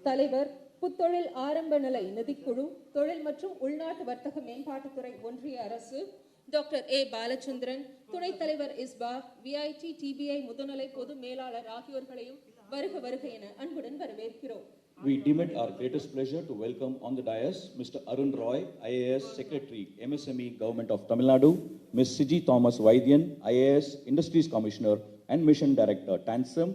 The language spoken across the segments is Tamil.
தலைவர், புத்தொழில் ஆரம்ப நிலை நிதிக்குழு, தொழில் மற்றும் உள்நாட்டு வர்த்தக மேம்பாட்டுத்துறை, ஒன்றிய அரசு, டாக்டர் ஏ பாலச்சந்திரன், துணைத் தலைவர் இஸ்பா, விஐடி டிபிஐ முதுநிலை பொது மேலாளர் ஆகியோர்களையும் வருக வருக என அன்புடன் வரவேற்கிறோம். We deem it our greatest pleasure to welcome on the dais Mr. Arun Roy, IAS Secretary, MSME Government of Tamil Nadu, Ms. Siji Thomas Vaidyan, IAS Industries Commissioner and Mission Director, TANSEM,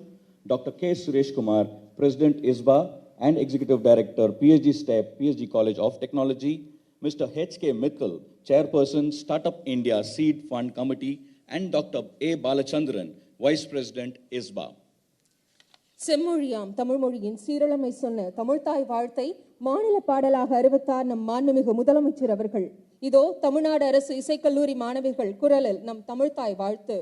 Dr. K. Suresh Kumar, President ISBA and Executive Director, PSG STEP, PSG College of Technology, Mr. H.K. Mittal, Chairperson, Startup India Seed Fund Committee, and Dr. A. Balachandran, Vice President ISBA. செம்மொழியாம் Tamil மொழியின் சீரழமை சொன்ன தமிழ்தாய் வாழ்த்தை மாநில பாடலாக அறிவித்தார் நம் மாண்புமிகு முதலமைச்சர் அவர்கள். இதோ தமிழ்நாடு அரசு இசைக்கல்லூரி மாணவிகள் குரலில் நம் தமிழ்தாய் வாழ்த்து.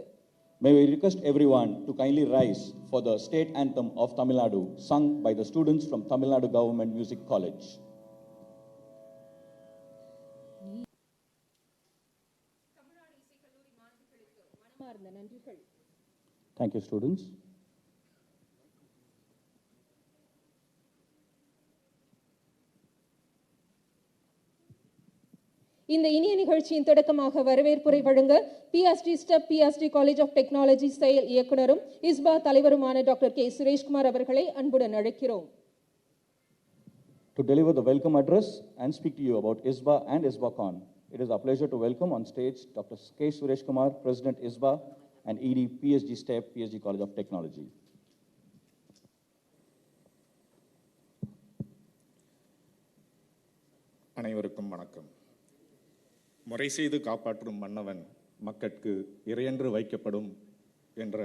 May we request everyone to kindly rise for the state anthem of Tamil Nadu, sung by the students from Tamil Nadu Government Music College. Thank you, students. இந்த இனிய நிகழ்ச்சியின் தொடக்கமாக வரவேற்புரை வழங்க PSG step PSG college of technology செயல் இயக்குனரும் இஸ்பா தலைவருமான டாக்டர் கே சுரேஷ்குமார் அவர்களை அன்புடன் அழைக்கிறோம். To deliver the welcome address and speak to you about ISBA and ISBACon, it is our pleasure to welcome on stage Dr. K. Suresh Kumar, President ISBA and ED PSG STEP, PSG College of Technology. அனைவருக்கும் வணக்கம். முறை செய்து காப்பாற்றும் மன்னவன் மக்கட்கு இறையென்று வைக்கப்படும் என்ற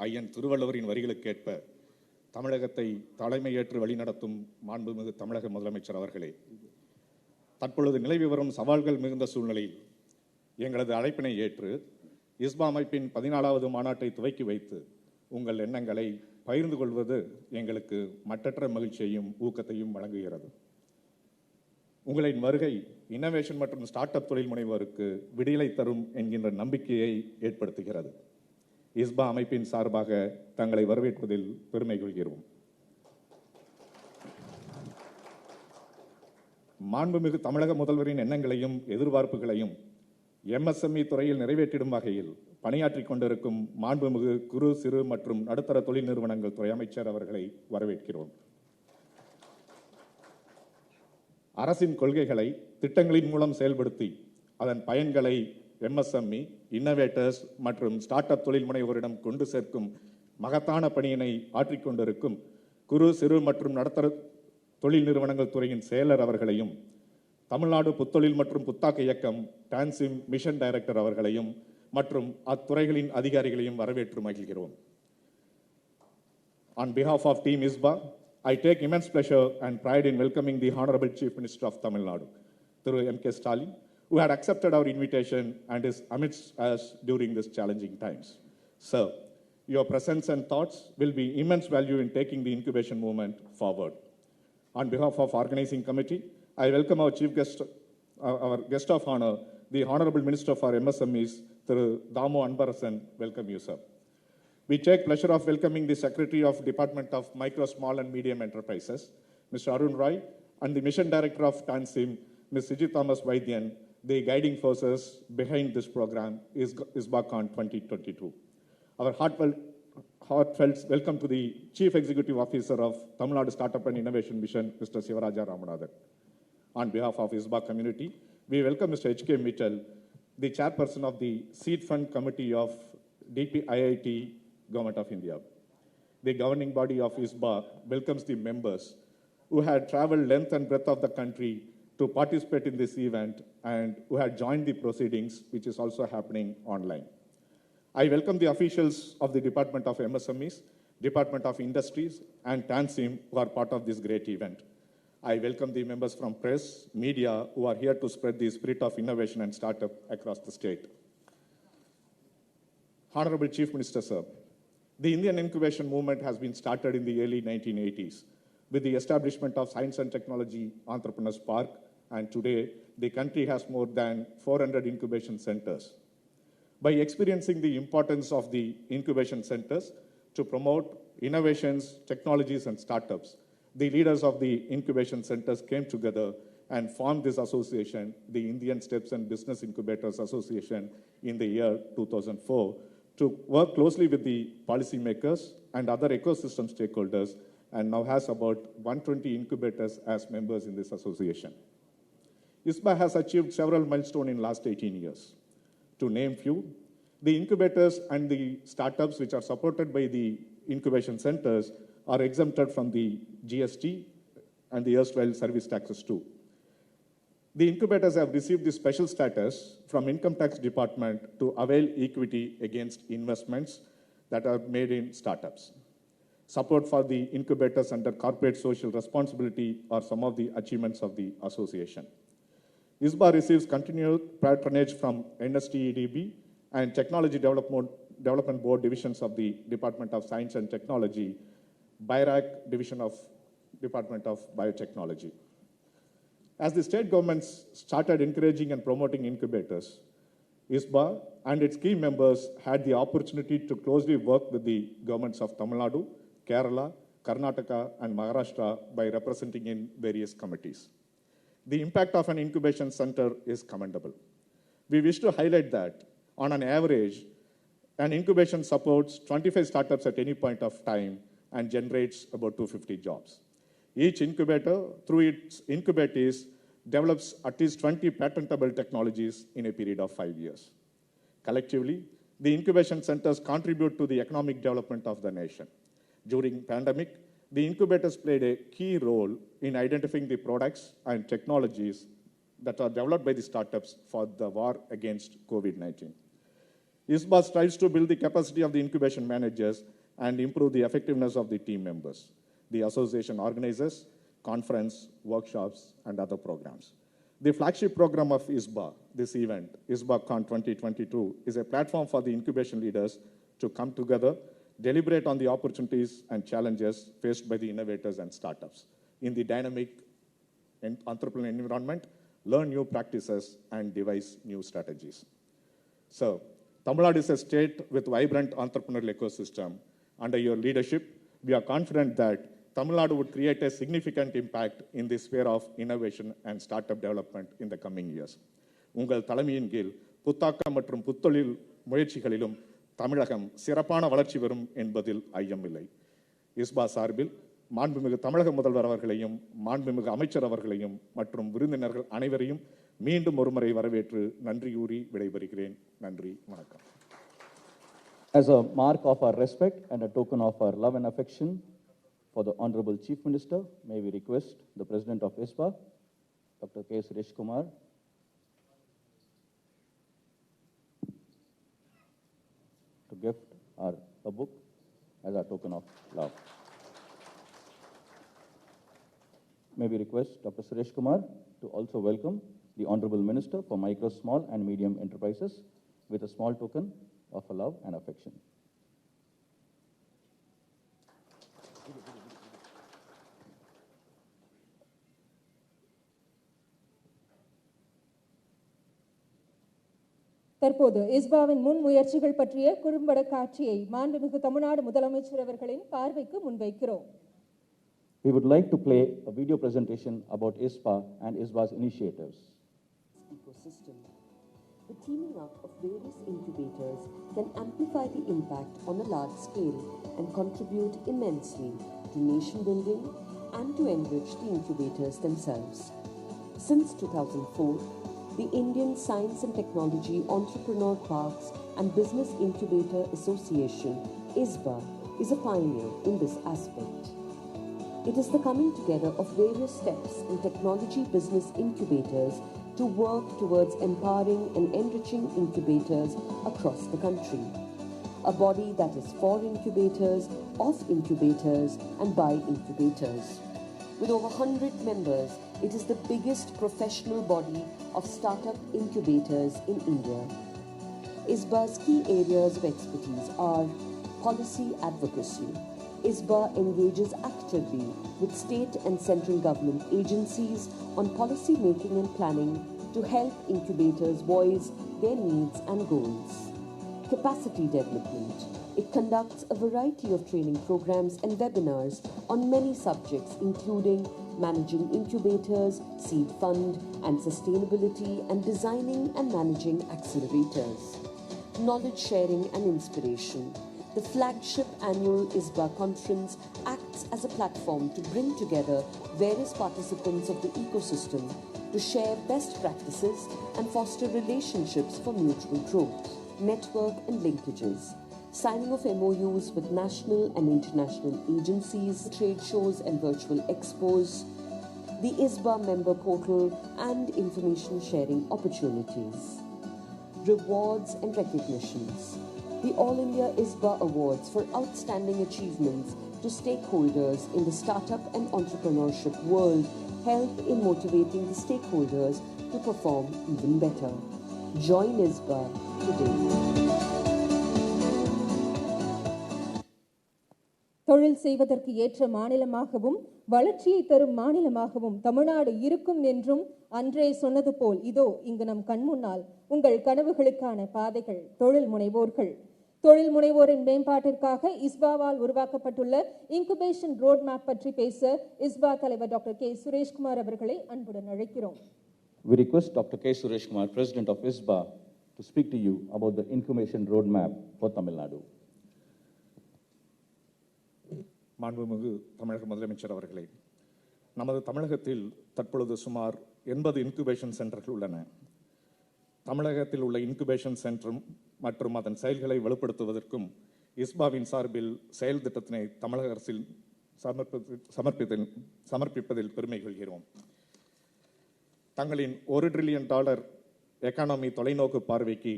ஐயன் திருவள்ளுவரின் வரிகளுக்கேற்ப தமிழகத்தை தலைமையேற்று வழிநடத்தும் மாண்புமிகு தமிழக முதலமைச்சர் அவர்களே, தற்பொழுது நிலவி வரும் சவால்கள் மிகுந்த சூழ்நிலையில் எங்களது அழைப்பினை ஏற்று இஸ்பா அமைப்பின் 14வது மாநாட்டை துவக்கி வைத்து உங்கள் எண்ணங்களை பகிர்ந்து கொள்வது எங்களுக்கு மற்றற்ற மகிழ்ச்சியையும் ஊக்கத்தையும் வழங்குகிறது. உங்களின் வருகை இன்னோவேஷன் மற்றும் ஸ்டார்ட் அப் தொழில் முனைவோருக்கு விடியலை தரும் என்கின்ற நம்பிக்கையை ஏற்படுத்துகிறது. இஸ்பா அமைப்பின் சார்பாக தங்களை வரவேற்பதில் பெருமை கொள்கிறோம். மாண்புமிகு தமிழக முதல்வரின் எண்ணங்களையும் எதிர்பார்ப்புகளையும் MSME துறையில் நிறைவேற்றிடும் வகையில் பணியாற்றிக் கொண்டிருக்கும் மாண்புமிகு குறு சிறு மற்றும் நடுத்தர தொழில் நிறுவனங்கள் துறை அமைச்சர் அவர்களை வரவேற்கிறோம். அரசின் கொள்கைகளை திட்டங்களின் மூலம் செயல்படுத்தி அதன் பயன்களை MSME, இன்னோவேட்டர்ஸ் மற்றும் ஸ்டார்ட் அப் தொழில் முனைவோரிடம் கொண்டு சேர்க்கும் மகத்தான பணியினை ஆற்றிக்கொண்டிருக்கும் குறு சிறு மற்றும் நடுத்தர தொழில் நிறுவனங்கள் துறையின் செயலர் அவர்களையும், தமிழ்நாடு புத்தொழில் மற்றும் புத்தாக்க இயக்கம் டான்சிம் மிஷன் டைரக்டர் அவர்களையும் மற்றும் அத்துறைகளின் அதிகாரிகளையும் வரவேற்று மகிழ்கிறோம். On behalf of Team ISBA, I take immense pleasure and pride in welcoming the Honorable Chief Minister of Tamil Nadu, Thiru M.K. Stalin, who had accepted our invitation and is amidst us during these challenging times. Sir, your presence and thoughts will be immense value in taking the incubation movement forward. On behalf of organizing committee, I welcome our chief guest, our guest of honor, the Honorable Minister for MSMEs, Thiru Damo Anbarasan. Welcome you, sir. We take pleasure of welcoming the Secretary of Department of Micro, Small and Medium Enterprises, Mr. Arun Roy, and the Mission Director of TANSEM, Ms. Siji Thomas Vaidyan, the guiding forces behind this program is ISBACon 2022. Our heartfelt welcome to the Chief Executive Officer of Tamil Nadu Startup and Innovation Mission, Mr. Sivaraja Ramanathan. On behalf of ISBA community, we welcome Mr. H.K. Mittal, the Chairperson of the Seed Fund Committee of DPIIT, Government of India. The governing body of ISBA welcomes the members who had traveled length and breadth of the country to participate in this event and who had joined the proceedings, which is also happening online. I welcome the officials of the Department of MSMEs, Department of Industries, and TANSEM who are part of this great event. I welcome the members from press, media who are here to spread the spirit of innovation and startup across the state. Honorable Chief Minister, sir, the Indian incubation movement has been started in the early 1980s with the establishment of Science and Technology Entrepreneurs Park, and today the country has more than 400 incubation centers. By experiencing the importance of the incubation centers to promote innovations, technologies, and startups, The leaders of the incubation centers came together and formed this association, the Indian Steps and Business Incubators Association, in the year 2004, to work closely with the policymakers and other ecosystem stakeholders, and now has about 120 incubators as members in this association. ISBA has achieved several milestones in the last 18 years. To name few, the incubators and the startups which are supported by the incubation centers are exempted from the GST and the erstwhile service taxes too. The incubators have received the special status from Income Tax Department to avail equity against investments that are made in startups. Support for the incubators under corporate social responsibility are some of the achievements of the association. ISBA receives continued patronage from NSTEDB and Technology Development Board divisions of the Department of Science and Technology, BIRAC division of Department of Biotechnology. As the state governments started encouraging and promoting incubators, ISBA and its key members had the opportunity to closely work with the governments of Tamil Nadu, Kerala, Karnataka, and Maharashtra by representing in various committees. The impact of an incubation center is commendable. We wish to highlight that, on an average, an incubation supports 25 startups at any point of time and generates about 250 jobs. Each incubator, through its incubatees, develops at least 20 patentable technologies in a period of 5 years. Collectively, the incubation centers contribute to the economic development of the nation. During pandemic, the incubators played a key role in identifying the products and technologies that are developed by the startups for the war against COVID-19. ISBA strives to build the capacity of the incubation managers and improve the effectiveness of the team members. The association organizes conference, workshops, and other programs. The flagship program of ISBA, this event, ISBACon 2022, is a platform for the incubation leaders to come together, deliberate on the opportunities and challenges faced by the innovators and startups in the dynamic entrepreneurial environment, learn new practices, and devise new strategies. So, Tamil Nadu is a state with vibrant entrepreneurial ecosystem. Under your leadership, we are confident that Tamil Nadu would create a significant impact in the sphere of innovation and startup development in the coming years. உங்கள் தலைமையின் கீழ் புத்தாக்கம் மற்றும் புத்தொழில் முயற்சிகளிலும் தமிழகம் சிறப்பான வளர்ச்சி பெறும் என்பதில் ஐயமில்லை. இஸ்பா சார்பில் மாண்புமிகு தமிழக முதல்வர் அவர்களையும் மாண்புமிகு அமைச்சர் அவர்களையும் மற்றும் விருந்தினர்கள் அனைவரையும் மீண்டும் ஒருமுறை வரவேற்று நன்றி கூறி விடைபெறுகிறேன். நன்றி, வணக்கம். As a mark of our respect and a token of our love and affection for the Honorable Chief Minister, may we request the President of ISBA, Dr. K. Suresh Kumar, to gift a book as a token of love. May we request Dr. Suresh Kumar to also welcome the Honorable Minister for Micro, Small and Medium Enterprises with a small token of love and affection. தற்போது இஸ்பாவின் முன்முயற்சிகள் பற்றிய குறும்பட காட்சியை மாண்புமிகு தமிழ்நாடு முதலமைச்சர் அவர்களின் பார்வைக்கு முன்வைக்கிறோம். We would like to play a video presentation about ISBA and ISBA's initiatives. Ecosystem. The teaming up of various incubators can amplify the impact on a large scale and contribute immensely to nation building and to enrich the incubators themselves. Since 2004, the Indian Science and Technology Entrepreneur Parks and Business Incubator Association, ISBA, is a pioneer in this aspect. It is the coming together of various steps in technology business incubators to work towards empowering and enriching incubators across the country. A body that is for incubators, of incubators, and by incubators. With over 100 members, it is the biggest professional body of startup incubators in India. ISBA's key areas of expertise are policy advocacy. ISBA engages actively with state and central government agencies on policy making and planning to help incubators voice their needs and goals. Capacity development. It conducts a variety of training programs and webinars on many subjects, including managing incubators, seed fund and sustainability, and designing and managing accelerators. Knowledge sharing and inspiration. The flagship annual ISBA conference acts as a platform to bring together various participants of the ecosystem to share best practices and foster relationships for mutual growth. Network and linkages. Signing of MOUs with national and international agencies, trade shows and virtual expos, the ISBA member portal and information sharing opportunities. Rewards and recognitions. The All India ISBA Awards for outstanding achievements to stakeholders in the startup and entrepreneurship world help in motivating the stakeholders to perform even better. Join ISBA today. தொழில் செய்வதற்கு ஏற்ற மாநிலமாகவும் வளர்ச்சியை தரும் மாநிலமாகவும் தமிழ்நாடு இருக்கும் என்றும் அன்றே சொன்னது போல் இதோ இங்கு நம் கண்முன்னால் உங்கள் கனவுகளுக்கான பாதைகள். தொழில் முனைவோரின் மேம்பாட்டிற்காக இஸ்பாவால் உருவாக்கப்பட்டுள்ள இன்குபேஷன் ரோட் மேப் பற்றி பேச இஸ்பா தலைவர் டாக்டர் கே சுரேஷ்குமார் அவர்களை அன்புடன் அழைக்கிறோம். We request Dr. K. Suresh Kumar, President of ISBA, to speak to you about the incubation roadmap for Tamil Nadu. மாண்புமிகு தமிழக முதலமைச்சர் அவர்களே, நமது தமிழகத்தில் தற்பொழுது சுமார் 80 இன்குபேஷன் சென்டர்கள் உள்ளன. தமிழகத்தில் உள்ள இன்குபேஷன் சென்டரும் மற்றும் அதன் செயல்களை வலுப்படுத்துவதற்கும் இஸ்பாவின் சார்பில் செயல் திட்டத்தினை தமிழக அரசில் சமர்ப்பிப்பதில் பெருமை கொள்கிறோம். தங்களின் $1 டிரில்லியன் எக்கானமி தொலைநோக்கு பார்வைக்கு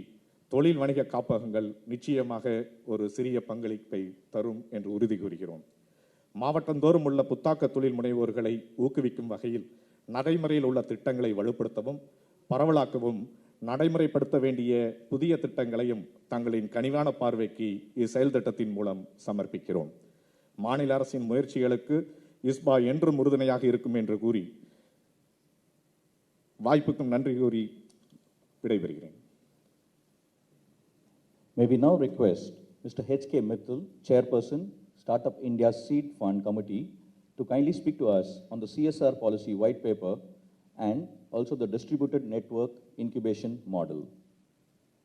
தொழில் வணிக காப்பகங்கள் நிச்சயமாக ஒரு சிறிய பங்களிப்பை தரும் என்று உறுதி கூறுகிறோம். மாவட்டந்தோறும் உள்ள புத்தாக்க தொழில் முனைவோர்களை ஊக்குவிக்கும் வகையில் நடைமுறையில் உள்ள திட்டங்களை வலுப்படுத்தவும் பரவலாக்கவும் நடைமுறைப்படுத்த வேண்டிய புதிய திட்டங்களையும் தங்களின் கனிவான பார்வைக்கு இச்செயல் திட்டத்தின் மூலம் சமர்ப்பிக்கிறோம். மாநில அரசின் முயற்சிகளுக்கு இஸ்பா என்றும் உறுதுணையாக இருக்கும் என்று கூறி வாய்ப்புக்கும் நன்றி கூறி விடைபெறுகிறேன். May we now request Mr. H.K. Mittal, Chairperson, Startup India Seed Fund Committee, to kindly speak to us on the CSR policy white paper and also the distributed network incubation model.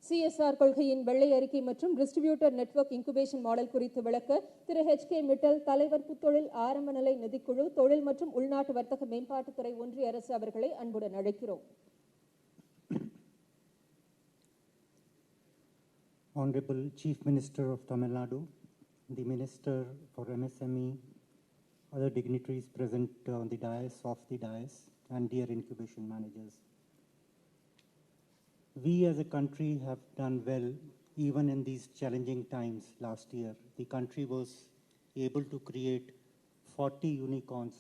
CSR கொள்கையின் வெள்ளை அறிக்கை மற்றும் டிஸ்ட்ரிபியூட்டட் நெட்வொர்க் இன்குபேஷன் மாடல் குறித்து விளக்க திரு HK மிட்டல், தலைவர் புத்தொழில் ஆரம்ப நிலை நிதிக்குழு, தொழில் மற்றும் உள்நாட்டு வர்த்தக மேம்பாட்டுத்துறை, ஒன்றிய அரசு அவர்களை அன்புடன் அழைக்கிறோம். Honorable Chief Minister of Tamil Nadu, the Minister for MSME, other dignitaries present on the dais, off the dais, and dear incubation managers. We as a country have done well even in these challenging times. Last year, the country was able to create 40 unicorns,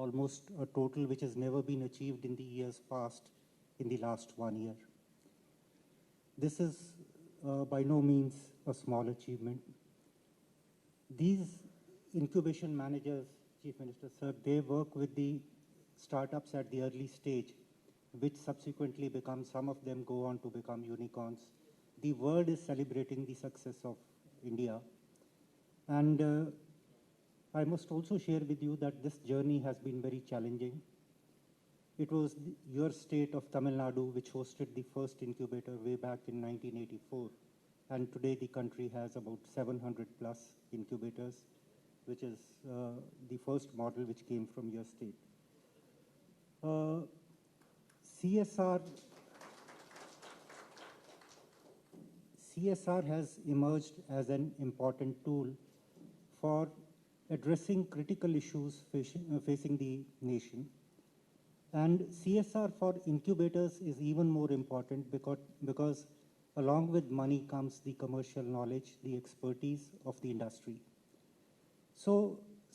almost a total which has never been achieved in the years past in the last 1 year. This is by no means a small achievement. These incubation managers, Chief Minister Sir, they work with the startups at the early stage, which subsequently become, some of them go on to become unicorns. The world is celebrating the success of India. And I must also share with you that this journey has been very challenging. It was your state of Tamil Nadu which hosted the first incubator way back in 1984. And today the country has about 700 plus incubators, which is the first model which came from your state. CSR has emerged as an important tool for addressing critical issues facing the nation. And CSR for incubators is even more important because along with money comes the commercial knowledge, the expertise of the industry. So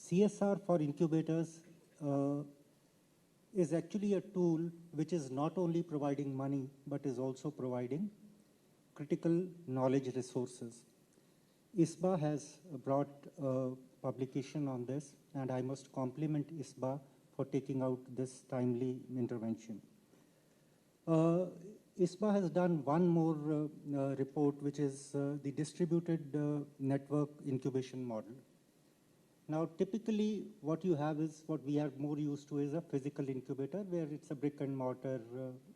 CSR for incubators is actually a tool which is not only providing money, but is also providing critical knowledge resources. ISBA has brought a publication on this, and I must compliment ISBA for taking out this timely intervention. ISBA has done one more report, which is the distributed network incubation model. Now, typically, what you have is what we are more used to is a physical incubator, where it's a brick and mortar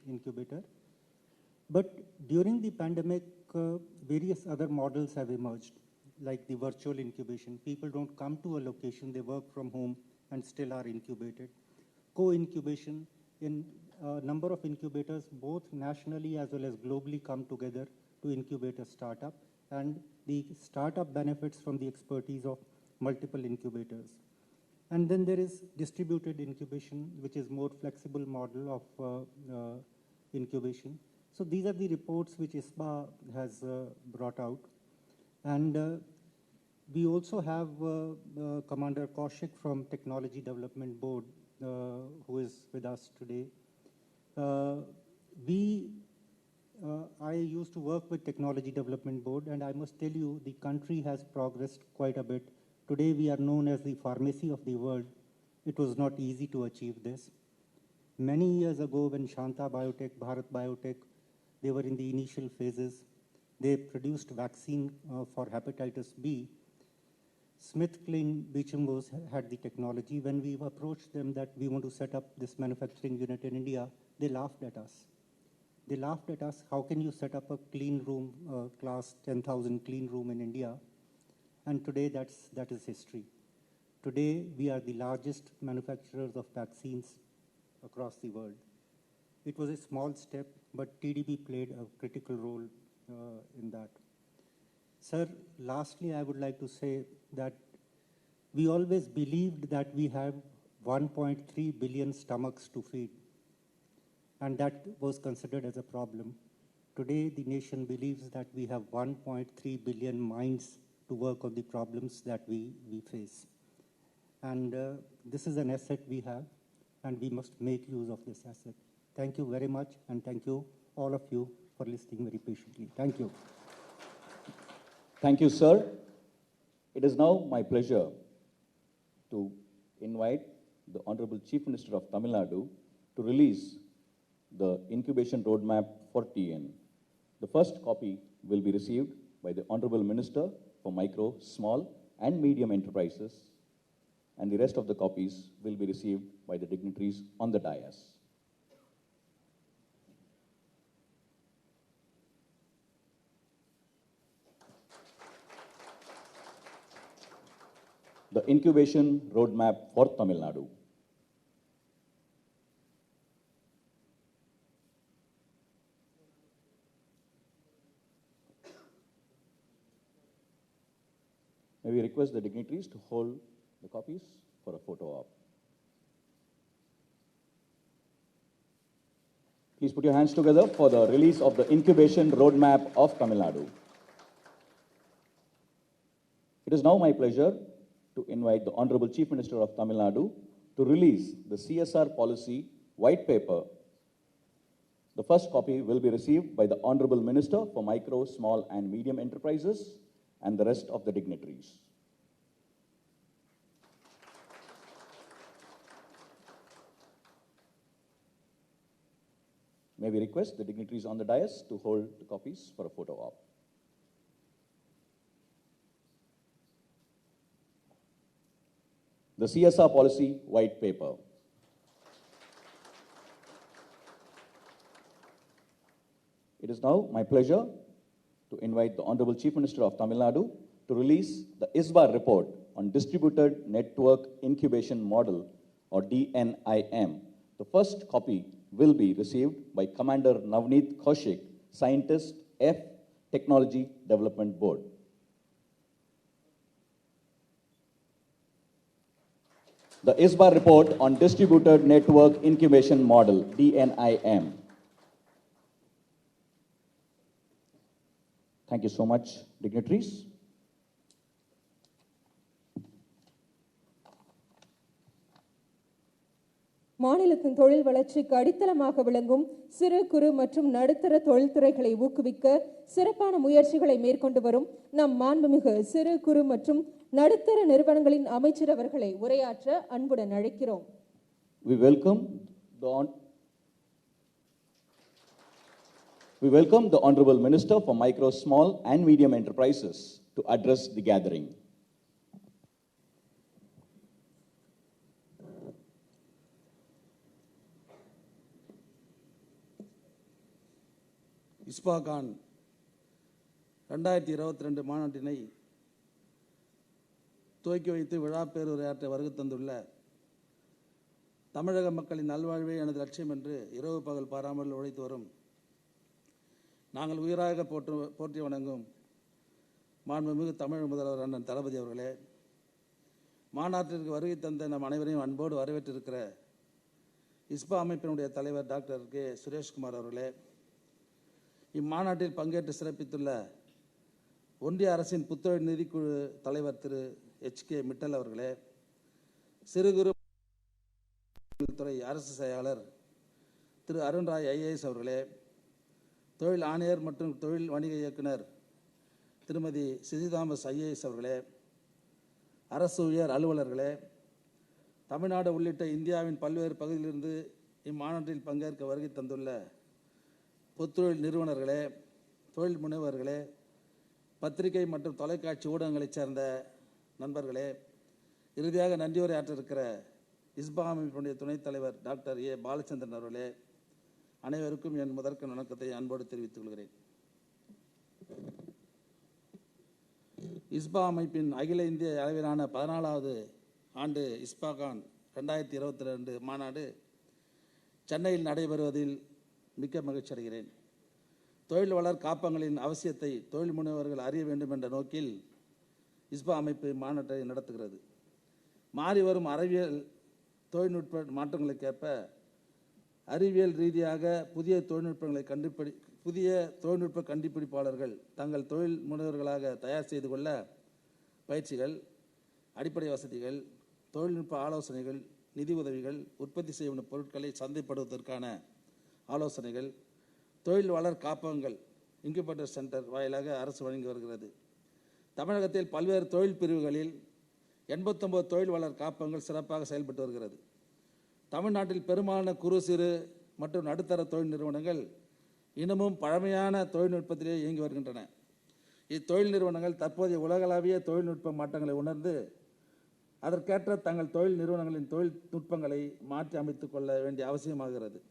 incubator. But during the pandemic, various other models have emerged, like the virtual incubation. People don't come to a location, they work from home and still are incubated. Co-incubation, in a number of incubators, both nationally as well as globally, come together to incubate a startup, and the startup benefits from the expertise of multiple incubators. And then there is distributed incubation, which is more flexible model of incubation. So these are the reports which ISBA has brought out. And we also have Commander Kaushik from Technology Development Board, who is with us today. I used to work with Technology Development Board, and I must tell you, the country has progressed quite a bit. Today, we are known as the pharmacy of the world. It was not easy to achieve this. Many years ago, when Shanta Biotech, Bharat Biotech, they were in the initial phases, they produced vaccine for hepatitis B. SmithKline Beecham had the technology. When we approached them that we want to set up this manufacturing unit in India, they laughed at us. They laughed at us, how can you set up a clean room, class 10,000 clean room in India? And today that is history. Today we are the largest manufacturers of vaccines across the world. It was a small step, but TDB played a critical role in that. Sir, lastly, I would like to say that we always believed that we have 1.3 billion stomachs to feed, and that was considered as a problem. Today, the nation believes that we have 1.3 billion minds to work on the problems that we face. And this is an asset we have, and we must make use of this asset. Thank you very much, and thank you, all of you, for listening very patiently. Thank you. Thank you, sir. It is now my pleasure to invite the Honorable Chief Minister of Tamil Nadu to release the incubation roadmap for TN. The first copy will be received by the Honorable Minister for Micro, Small and Medium Enterprises, and the rest of the copies will be received by the dignitaries on the dais. The incubation roadmap for Tamil Nadu. May we request the dignitaries to hold the copies for a photo op. Please put your hands together for the release of the incubation roadmap of Tamil Nadu. It is now my pleasure to invite the Honorable Chief Minister of Tamil Nadu to release the CSR policy white paper. The first copy will be received by the Honorable Minister for Micro, Small and Medium Enterprises and the rest of the dignitaries. May we request the dignitaries on the dais to hold the copies for a photo op. The CSR policy white paper. It is now my pleasure to invite the Honorable Chief Minister of Tamil Nadu to release the ISBA report on Distributed Network Incubation Model, or DNIM. The first copy will be received by Commander Navneet Kaushik, Scientist, F, Technology Development Board. The ISBA report on Distributed Network Incubation Model, DNIM. Thank you so much, dignitaries. மாநிலத்தின் தொழில் வளர்ச்சிக்கு அடித்தளமாக விளங்கும் சிறு குறு மற்றும் நடுத்தர தொழில்துறைகளை ஊக்குவிக்க சிறப்பான முயற்சிகளை மேற்கொண்டு வரும் நம் மாண்புமிகு சிறு குறு மற்றும் நடுத்தர நிறுவனங்களின் அமைச்சர் அவர்களை உரையாற்ற அன்புடன் அழைக்கிறோம். We welcome the We welcome the Honorable Minister for Micro, Small and Medium Enterprises to address the gathering. இஸ்பாகான் 2022 மாநாட்டினை துவக்கி வைத்து விழா பேருரையாற்ற வருகை தந்துள்ள தமிழக மக்களின் நல்வாழ்வே எனது லட்சியம் என்று இரவு பகல் பாராமல் உழைத்து வரும் நாங்கள் உயிராக போற்றி வணங்கும் மாண்புமிகு தமிழ் முதல்வர் அண்ணன் தளபதி அவர்களே, மாநாட்டிற்கு வருகை தந்த நம் அனைவரையும் அன்போடு வரவேற்றிருக்கிற இஸ்பா அமைப்பினுடைய தலைவர் டாக்டர் கே சுரேஷ்குமார் அவர்களே, இம்மாநாட்டில் பங்கேற்று சிறப்பித்துள்ள ஒன்றிய அரசின் புத்தொழில் நிதிக்குழு தலைவர் திரு HK மிட்டல் அவர்களே, சிறு குறு துறை அரசு செயலாளர் திரு அருண் ராய் IAS அவர்களே, தொழில் ஆணையர் மற்றும் தொழில் வணிக இயக்குனர் திருமதி சிஜி தாமஸ் IAS அவர்களே, அரசு உயர் அலுவலர்களே, தமிழ்நாடு உள்ளிட்ட இந்தியாவின் பல்வேறு பகுதியிலிருந்து இம்மாநாட்டில் பங்கேற்க வருகை தந்துள்ள புத்தொழில் நிறுவனர்களே, தொழில் முனைவர்களே, பத்திரிகை மற்றும் தொலைக்காட்சி ஊடகங்களைச் சேர்ந்த நண்பர்களே, இறுதியாக நன்றியுரை ஆற்ற இருக்கிற இஸ்பா அமைப்பினுடைய துணைத் தலைவர் டாக்டர் A பாலச்சந்திரன் அவர்களே, அனைவருக்கும் என் முதற்க வணக்கத்தை அன்போடு தெரிவித்துக் கொள்கிறேன். இஸ்பா அமைப்பின் அகில இந்திய அளவிலான 14வது ஆண்டு இஸ்பாகான் 2022 மாநாடு சென்னையில் நடைபெறுவதில் மிக்க மகிழ்ச்சி அடைகிறேன். தொழில் வளர் காப்பங்களின் அவசியத்தை தொழில் முனைவர்கள் அறிய வேண்டும் என்ற நோக்கில் இஸ்பா அமைப்பு மாநாட்டை நடத்துகிறது. மாறி வரும் அறிவியல் தொழில்நுட்ப மாற்றங்களுக்கேற்ப அறிவியல் ரீதியாக புதிய தொழில்நுட்ப கண்டுபிடிப்பாளர்கள் தங்கள் தொழில் முனைவர்களாக தயார் செய்து கொள்ள பயிற்சிகள், அடிப்படை வசதிகள், தொழில்நுட்ப ஆலோசனைகள், நிதி உதவிகள், உற்பத்தி செய்யும் பொருட்களை சந்தைப்படுவதற்கான ஆலோசனைகள், தொழில் வளர் காப்பகங்கள் இன்குபேட்டர் சென்டர் வாயிலாக அரசு வழங்கி வருகிறது. தமிழகத்தில் பல்வேறு தொழில் பிரிவுகளில் 89 தொழில் வளர் காப்பகங்கள் சிறப்பாக செயல்பட்டு வருகிறது. தமிழ்நாட்டில் பெரும்பாலான குறு சிறு மற்றும் நடுத்தர தொழில் நிறுவனங்கள் இன்னமும் பழமையான தொழில்நுட்பத்திலே இயங்கி வருகின்றன. இத்தொழில் நிறுவனங்கள் தற்போதைய உலகளாவிய தொழில்நுட்ப மாற்றங்களை உணர்ந்து அதற்கேற்ற தங்கள் தொழில் நிறுவனங்களின் தொழில்நுட்பங்களை மாற்றி அமைத்துக் கொள்ள வேண்டிய அவசியமாகிறது.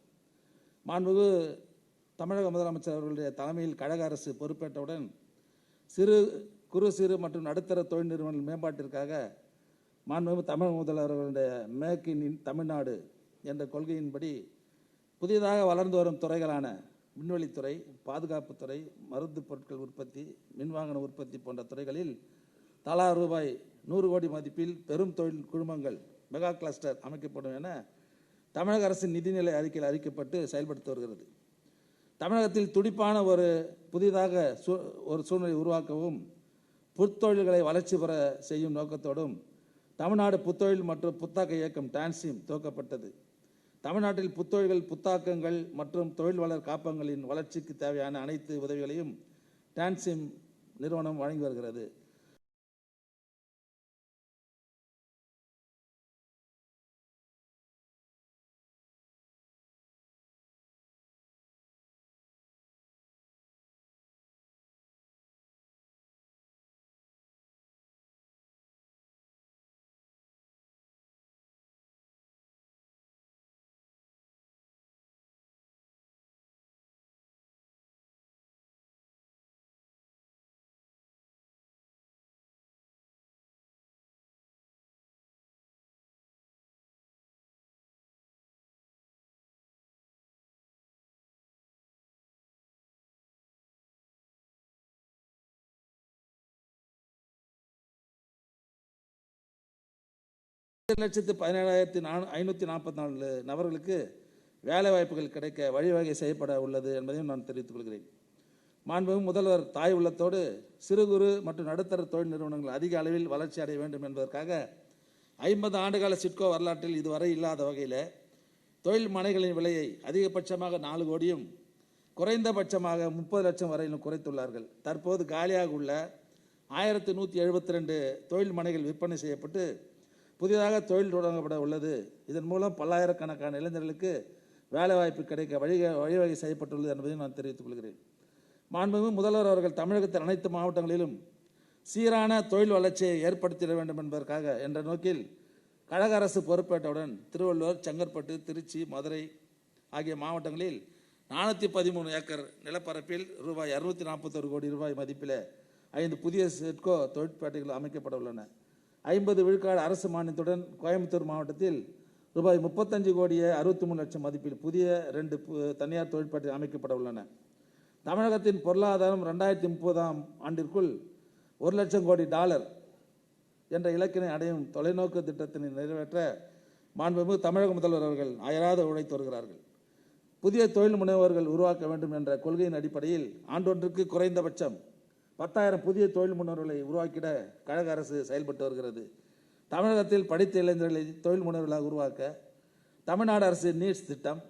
மாண்புமிகு தமிழக முதலமைச்சர் அவர்களுடைய தலைமையில் கழக அரசு பொறுப்பேற்றவுடன் குறு சிறு மற்றும் நடுத்தர தொழில் நிறுவனங்கள் மேம்பாட்டிற்காக மாண்புமிகு தமிழக முதல்வர் அவர்களுடைய மேக் இன் தமிழ்நாடு என்ற கொள்கையின்படி புதிதாக வளர்ந்து வரும் துறைகளான விண்வெளித்துறை, பாதுகாப்புத்துறை, மருந்து பொருட்கள் உற்பத்தி, மின்வாகன உற்பத்தி போன்ற துறைகளில் தலா ரூபாய் 100 கோடி மதிப்பில் பெரும் தொழில் குழுமங்கள் மெகா கிளஸ்டர் அமைக்கப்படும் என தமிழக அரசின் நிதிநிலை அறிக்கையில் அறிக்கப்பட்டு செயல்படுத்தி வருகிறது. தமிழகத்தில் துடிப்பான புதிதாக ஒரு சூழ்நிலை உருவாக்கவும் புத்தொழில்களை வளர்ச்சி பெற செய்யும் நோக்கத்தோடும் தமிழ்நாடு புத்தொழில் மற்றும் புத்தாக்க இயக்கம் டான்சிம் துவக்கப்பட்டது. தமிழ்நாட்டில் புத்தொழில்கள், புத்தாக்கங்கள் மற்றும் தொழில் வளர் காப்பகங்களின் வளர்ச்சிக்கு தேவையான அனைத்து உதவிகளையும் டான்சிம் நிறுவனம் வழங்கி வருகிறது. லட்சத்து 17,544 நபர்களுக்கு வேலை வாய்ப்புகள் கிடைக்க வழிவகை செய்யப்பட உள்ளது என்பதையும் நான் தெரிவித்துக் கொள்கிறேன். மாண்புமிகு முதல்வர் தாய் உள்ளத்தோடு சிறு குறு மற்றும் நடுத்தர தொழில் நிறுவனங்கள் அதிக அளவில் வளர்ச்சி அடைய வேண்டும் என்பதற்காக 50 ஆண்டுகால சிட்கோ வரலாற்றில் இதுவரை இல்லாத வகையில் தொழில் மனைகளின் விலையை அதிகபட்சமாக 4 கோடியும் குறைந்தபட்சமாக 30 லட்சம் வரையிலும் குறைத்துள்ளார்கள். தற்போது காலியாக உள்ள 1172 தொழில் மனைகள் விற்பனை செய்யப்பட்டு புதிதாக தொழில் தொடங்கப்பட உள்ளது. இதன் மூலம் பல்லாயிரக்கணக்கான இளைஞர்களுக்கு வேலைவாய்ப்பு கிடைக்க வழிவகை செய்யப்பட்டுள்ளது என்பதையும் நான் தெரிவித்துக் கொள்கிறேன். மாண்புமிகு முதல்வர் அவர்கள் தமிழகத்தின் அனைத்து மாவட்டங்களிலும் சீரான தொழில் வளர்ச்சியை ஏற்படுத்திட வேண்டும் என்பதற்காக என்ற நோக்கில் கழக அரசு பொறுப்பேற்றவுடன் திருவள்ளூர், செங்கற்பட்டு, திருச்சி, மதுரை ஆகிய மாவட்டங்களில் 413 ஏக்கர் நிலப்பரப்பில் ரூபாய் 241 கோடி ரூபாய் மதிப்பில் 5 புதிய சிட்கோ தொழிற்பேட்டைகள் அமைக்கப்பட உள்ளன. 50 விழுக்காடு அரசு மானியத்துடன் கோயம்புத்தூர் மாவட்டத்தில் ரூபாய் 35 கோடியே 63 லட்சம் மதிப்பில் புதிய 2 தனியார் தொழிற்பேட்டை அமைக்கப்பட உள்ளன. தமிழகத்தின் பொருளாதாரம் 2030ஆம் ஆண்டிற்குள் $1 லட்சம் கோடி என்ற இலக்கினை அடையும் தொலைநோக்கு திட்டத்தினை நிறைவேற்ற மாண்புமிகு தமிழக முதல்வர் அவர்கள் அயராது உழைத்து வருகிறார்கள். புதிய தொழில் முனைவோர்கள் உருவாக்க வேண்டும் என்ற கொள்கையின் அடிப்படையில் ஆண்டொன்றுக்கு குறைந்தபட்சம் 10,000 புதிய தொழில் முனைவர்களை உருவாக்கிட கழக அரசு செயல்பட்டு வருகிறது. தமிழகத்தில் படித்த இளைஞர்களை தொழில் முனைவர்களாக உருவாக்க தமிழ்நாடு அரசு நீட்ஸ் திட்டம்,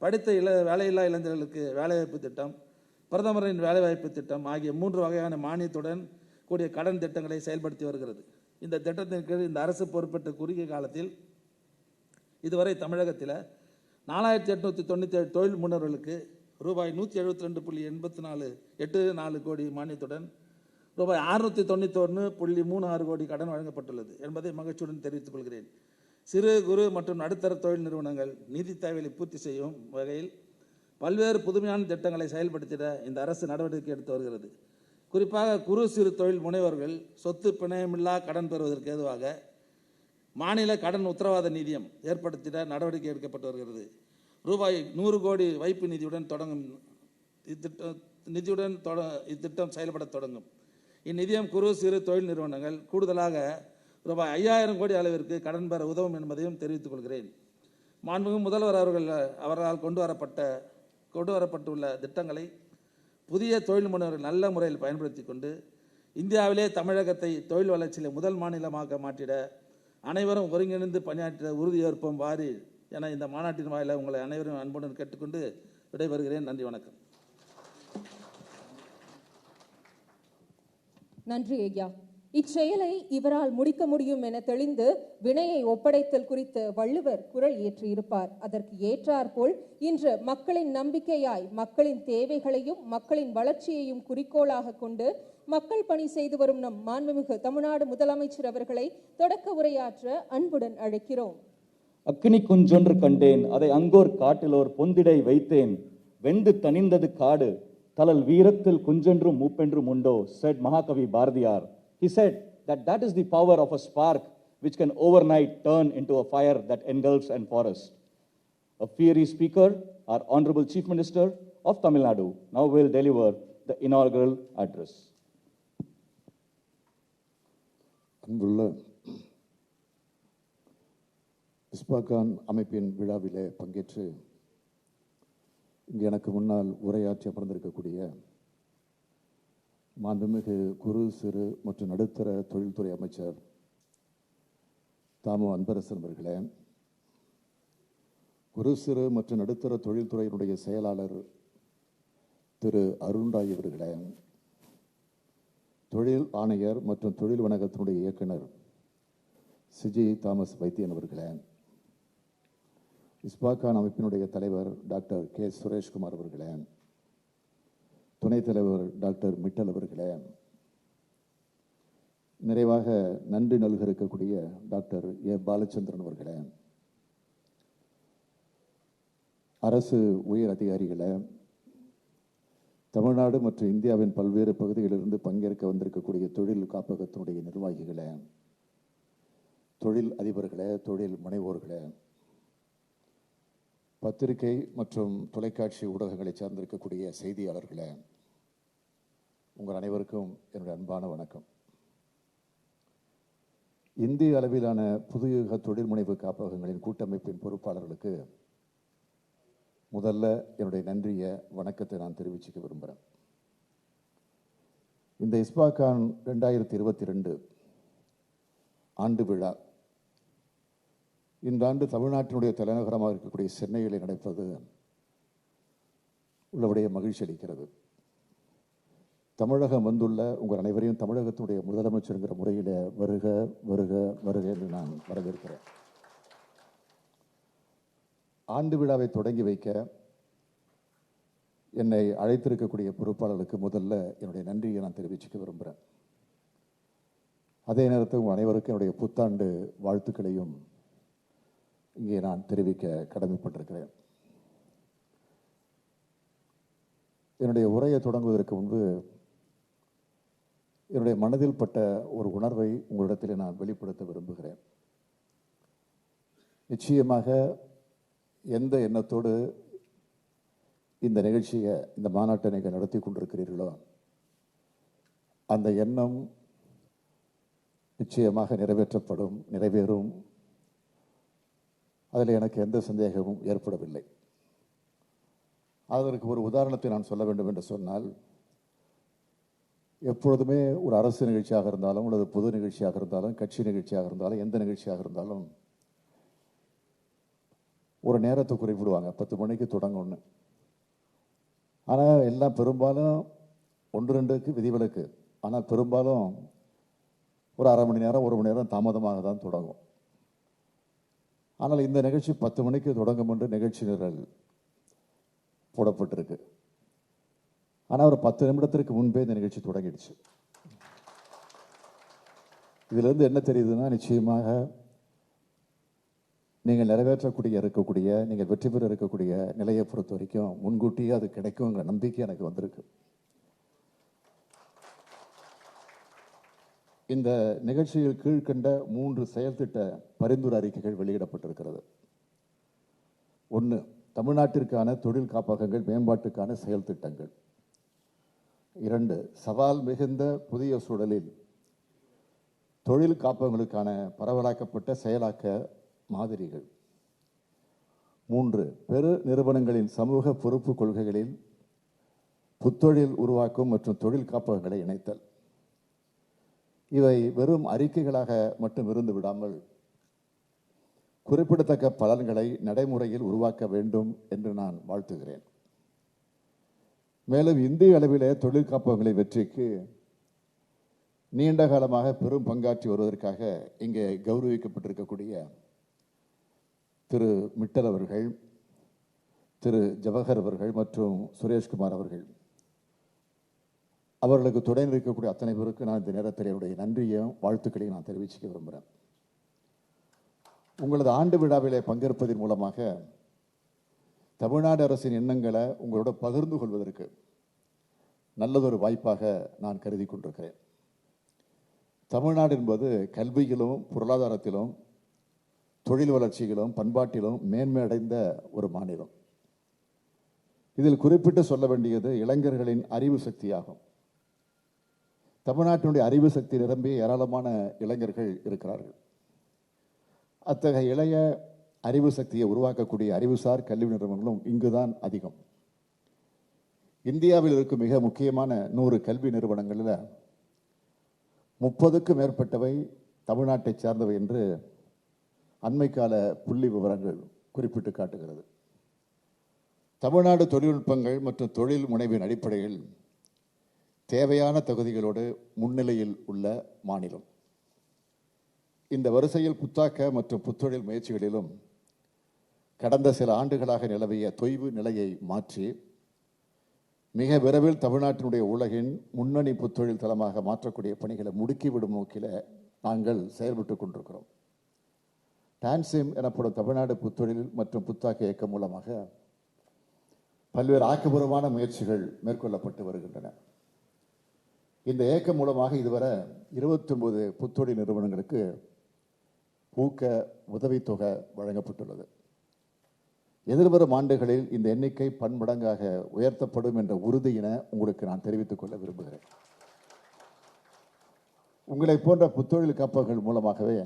படித்த வேலையில்லா இளைஞர்களுக்கு வேலைவாய்ப்பு திட்டம், பிரதமரின் வேலைவாய்ப்பு திட்டம் ஆகிய 3 வகையான மானியத்துடன் கூடிய கடன் திட்டங்களை செயல்படுத்தி வருகிறது. இந்த திட்டத்தின் கீழ் இந்த அரசு பொறுப்பேற்ற குறுகிய காலத்தில் இதுவரை தமிழகத்தில் 4,897 தொழில் முனைவர்களுக்கு ரூபாய் 172.84 கோடி மானியத்துடன் ரூபாய் 691.36 கோடி கடன் வழங்கப்பட்டுள்ளது என்பதை மகிழ்ச்சியுடன் தெரிவித்துக் கொள்கிறேன். சிறு குறு மற்றும் நடுத்தர தொழில் நிறுவனங்கள் நிதி தேவைகளை பூர்த்தி செய்யும் வகையில் பல்வேறு புதுமையான திட்டங்களை செயல்படுத்திட இந்த அரசு நடவடிக்கை எடுத்து வருகிறது. குறிப்பாக குறு சிறு தொழில் முனைவர்கள் சொத்து பிணையமில்லா கடன் பெறுவதற்கு ஏதுவாக மாநில கடன் உத்தரவாத நிதியம் ஏற்படுத்திட நடவடிக்கை எடுக்கப்பட்டு வருகிறது. ரூபாய் 100 கோடி வைப்பு நிதியுடன் தொடங்கும் இத்திட்டம் செயல்பட தொடங்கும். இந்நிதியம் குறு சிறு தொழில் நிறுவனங்கள் கூடுதலாக ரூபாய் 5,000 கோடி அளவிற்கு கடன் பெற உதவும் என்பதையும் தெரிவித்துக் கொள்கிறேன். மாண்புமிகு முதல்வர் அவர்களால் கொண்டு வரப்பட்டுள்ள திட்டங்களை புதிய தொழில் முனைவர்கள் நல்ல முறையில் பயன்படுத்தி கொண்டு இந்தியாவிலே தமிழகத்தை தொழில் வளர்ச்சியில் முதல் மாநிலமாக மாற்றிட அனைவரும் ஒருங்கிணைந்து பணியாற்ற உறுதியேற்போம் வாரி என இந்த மாநாட்டின் வாயிலாக உங்களை அனைவரும் அன்புடன் கேட்டுக்கொண்டு விடைபெறுகிறேன். நன்றி, வணக்கம். நன்றி ஐயா. இச்செயலை இவரால் முடிக்க முடியும் என தெளிந்து வினையை ஒப்படைத்தல் குறித்து வள்ளுவர் குரல் ஏற்றியிருப்பார். அதற்கு ஏற்றாற்போல் இன்று மக்களின் நம்பிக்கையாய் மக்களின் தேவைகளையும் மக்களின் வளர்ச்சியையும் குறிக்கோளாக கொண்டு மக்கள் பணி செய்து வரும் நம் மாண்புமிகு தமிழ்நாடு முதலமைச்சர் அவர்களை தொடக்க உரையாற்ற அன்புடன் அழைக்கிறோம். அக்கினி குஞ்சொன்று கண்டேன், அதை அங்கோர் காட்டிலோர் பொந்திடை வைத்தேன், வெந்து தணிந்தது காடு, தலல் வீரத்தில் குஞ்சென்றும் மூப்பென்றும் உண்டோ, said Mahakavi Bharatiyar. He said that is the power of a spark which can overnight turn into a fire that engulfs a forest. A fiery speaker, our Honorable Chief Minister of Tamil Nadu, now will deliver the inaugural address. அன்புள்ள இஸ்பாகான் அமைப்பின் விழாவிலே பங்கேற்று இங்கு எனக்கு முன்னால் உரையாற்றி அமர்ந்திருக்கக்கூடிய மாண்புமிகு குறு சிறு மற்றும் நடுத்தர தொழில்துறை அமைச்சர் தாமு அன்பரசன் அவர்களே, குறு சிறு மற்றும் நடுத்தர தொழில்துறையினுடைய செயலாளர் திரு அருண் ராய் அவர்களே, தொழில் ஆணையர் மற்றும் தொழில் வணக்கத்தினுடைய இயக்குனர் சிஜி தாமஸ் வைத்தியன் அவர்களே, இஸ்பாகான் அமைப்பினுடைய தலைவர் டாக்டர் கே சுரேஷ்குமார் அவர்களே, துணைத் தலைவர் டாக்டர் மிட்டல் அவர்களே, நிறைவாக நன்றி நல்க இருக்கக்கூடிய டாக்டர் ஏ பாலச்சந்திரன் அவர்களே, அரசு உயர் அதிகாரிகளே, தமிழ்நாடு மற்றும் இந்தியாவின் பல்வேறு பகுதிகளிலிருந்து பங்கேற்க வந்திருக்கக்கூடிய தொழில் காப்பகத்தினுடைய நிர்வாகிகளே, தொழில் அதிபர்களே, தொழில் முனைவோர்களே, பத்திரிகை மற்றும் தொலைக்காட்சி ஊடகங்களை சார்ந்திருக்கக்கூடிய செய்தியாளர்களே, உங்கள் அனைவருக்கும் என்னுடைய அன்பான வணக்கம். இந்திய அளவிலான புதுயுக தொழில் முனைவு காப்பகங்களின் கூட்டமைப்பின் பொறுப்பாளர்களுக்கு முதல்ல என்னுடைய நன்றிய வணக்கத்தை நான் தெரிவிச்சுக்க விரும்புகிறேன். இந்த இஸ்பாகான் 2022 ஆண்டு விழா இந்த ஆண்டு தமிழ்நாட்டினுடைய தலைநகரமாக இருக்கக்கூடிய சென்னையில் நடப்பது உள்ளபடிய மகிழ்ச்சி அளிக்கிறது. தமிழகம் வந்துள்ள உங்கள் அனைவரையும் தமிழகத்தினுடைய முதலமைச்சருங்கிற முறையில் வருக வருக வருக என்று நான் வரவேற்கிறேன். ஆண்டு விழாவை தொடங்கி வைக்க என்னை அழைத்திருக்கக்கூடிய பொறுப்பாளர்களுக்கு முதல்ல என்னுடைய நன்றியை நான் தெரிவிச்சுக்க விரும்புகிறேன். அதே நேரத்தில் உங்கள் அனைவருக்கும் என்னுடைய புத்தாண்டு வாழ்த்துக்களையும் இங்கே நான் தெரிவிக்க கடமைப்பட்டிருக்கிறேன். என்னுடைய உரையை தொடங்குவதற்கு முன்பு என்னுடைய மனதில் பட்ட ஒரு உணர்வை உங்களிடத்தில் நான் வெளிப்படுத்த விரும்புகிறேன். நிச்சயமாக எந்த எண்ணத்தோடு இந்த நிகழ்ச்சியை, இந்த மாநாட்டை நீங்கள் நடத்தி கொண்டிருக்கிறீர்களோ அந்த எண்ணம் நிச்சயமாக நிறைவேற்றப்படும், நிறைவேறும். அதில் எனக்கு எந்த சந்தேகமும் ஏற்படவில்லை. அதற்கு ஒரு உதாரணத்தை நான் சொல்ல வேண்டும் என்று சொன்னால், எப்பொழுதுமே ஒரு அரசு நிகழ்ச்சியாக இருந்தாலும் அல்லது பொது நிகழ்ச்சியாக இருந்தாலும் கட்சி நிகழ்ச்சியாக இருந்தாலும் எந்த நிகழ்ச்சியாக இருந்தாலும் ஒரு நேரத்தை குறிப்பிடுவாங்க, 10 மணிக்கு தொடங்கணும்னு. ஆனால் எல்லாம் பெரும்பாலும் 1-2க்கு விதிவிலக்கு. ஆனால் பெரும்பாலும் ஒரு அரை மணி நேரம் 1 மணி நேரம் தாமதமாக தான் தொடங்கும். ஆனால் இந்த நிகழ்ச்சி 10 மணிக்கு தொடங்கும் என்று நிகழ்ச்சி நிரல் போடப்பட்டிருக்கு. ஆனால் ஒரு 10 நிமிடத்திற்கு முன்பே இந்த நிகழ்ச்சி தொடங்கிடுச்சு. இதிலிருந்து என்ன தெரியுதுன்னா, நிச்சயமாக நீங்கள் இருக்கக்கூடிய நீங்கள் வெற்றி பெற இருக்கக்கூடிய நிலையை பொறுத்த வரைக்கும் முன்கூட்டியே அது கிடைக்குங்கிற நம்பிக்கை எனக்கு வந்திருக்கு. இந்த நிகழ்ச்சியில் கீழ்கண்ட 3 செயல்திட்ட பரிந்துரை அறிக்கைகள் வெளியிடப்பட்டிருக்கிறது. 1, தமிழ்நாட்டிற்கான தொழில் காப்பகங்கள் மேம்பாட்டுக்கான செயல் திட்டங்கள். 2, சவால் மிகுந்த புதிய சூழலில் தொழில் காப்பகங்களுக்கான பரவலாக்கப்பட்ட செயலாக்க மாதிரிகள். 3, பெரு நிறுவனங்களின் சமூக பொறுப்பு கொள்கைகளில் புத்தொழில் உருவாக்கும் மற்றும் தொழில் காப்பகங்களை இணைத்தல். இவை வெறும் அறிக்கைகளாக மட்டும் இருந்து விடாமல் குறிப்பிடத்தக்க பலன்களை நடைமுறையில் உருவாக்க வேண்டும் என்று நான் வாழ்த்துகிறேன். மேலும் இந்திய அளவிலே தொழில் காப்பகங்களின் வெற்றிக்கு நீண்ட காலமாக பெரும் பங்காற்றி வருவதற்காக இங்கே கௌரவிக்கப்பட்டிருக்கக்கூடிய திரு மிட்டல் அவர்கள், திரு ஜவஹர் அவர்கள் மற்றும் சுரேஷ்குமார் அவர்களுக்கு துணை நிற்கக்கூடிய அத்தனை பேருக்கு நான் இந்த நேரத்தில் என்னுடைய நன்றியையும் வாழ்த்துக்களையும் நான் தெரிவிச்சுக்க விரும்புகிறேன். உங்களது ஆண்டு விழாவிலே பங்கேற்பதன் மூலமாக தமிழ்நாடு அரசின் எண்ணங்களை உங்களோட பகிர்ந்து கொள்வதற்கு நல்லதொரு வாய்ப்பாக நான் கருதி கொண்டிருக்கிறேன். தமிழ்நாடு என்பது கல்வியிலும் பொருளாதாரத்திலும் தொழில் வளர்ச்சியிலும் பண்பாட்டிலும் மேன்மை அடைந்த ஒரு மாநிலம். இதில் குறிப்பிட்டு சொல்ல வேண்டியது இளைஞர்களின் அறிவு சக்தியாகும். தமிழ்நாட்டினுடைய அறிவு சக்தி நிரம்பிய ஏராளமான இளைஞர்கள் இருக்கிறார்கள். அத்தகைய இளைய அறிவு சக்தியை உருவாக்கக்கூடிய அறிவுசார் கல்வி நிறுவனங்களும் இங்குதான் அதிகம். இந்தியாவில் இருக்கும் மிக முக்கியமான 100 கல்வி நிறுவனங்களில் 30க்கும் மேற்பட்டவை தமிழ்நாட்டை சார்ந்தவை என்று அண்மைக்கால புள்ளி விவரங்கள் குறிப்பிட்டு காட்டுகிறது. தமிழ்நாடு தொழில்நுட்பங்கள் மற்றும் தொழில் முனைவின் அடிப்படையில் தேவையான தகுதிகளோடு முன்னிலையில் உள்ள மாநிலம். இந்த வரிசையில் புத்தாக்க மற்றும் புத்தொழில் முயற்சிகளிலும் கடந்த சில ஆண்டுகளாக நிலவிய தொய்வு நிலையை மாற்றி மிக விரைவில் தமிழ்நாட்டினுடைய உலகின் முன்னணி புத்தொழில் தளமாக மாற்றக்கூடிய பணிகளை முடுக்கிவிடும் நோக்கில் நாங்கள் செயல்பட்டு கொண்டிருக்கிறோம். டான்சிம் எனப்படும் தமிழ்நாடு புத்தொழில் மற்றும் புத்தாக்க இயக்கம் மூலமாக பல்வேறு ஆக்கப்பூர்வமான முயற்சிகள் மேற்கொள்ளப்பட்டு வருகின்றன. இந்த இயக்கம் மூலமாக இதுவரை 29 புத்தொழில் நிறுவனங்களுக்கு ஊக்க உதவித்தொகை வழங்கப்பட்டுள்ளது. எதிர்வரும் ஆண்டுகளில் இந்த எண்ணிக்கை பன்மடங்காக உயர்த்தப்படும் என்ற உறுதியினை உங்களுக்கு நான் தெரிவித்துக் கொள்ள விரும்புகிறேன். உங்களை போன்ற புத்தொழில் காப்பகங்கள் மூலமாகவே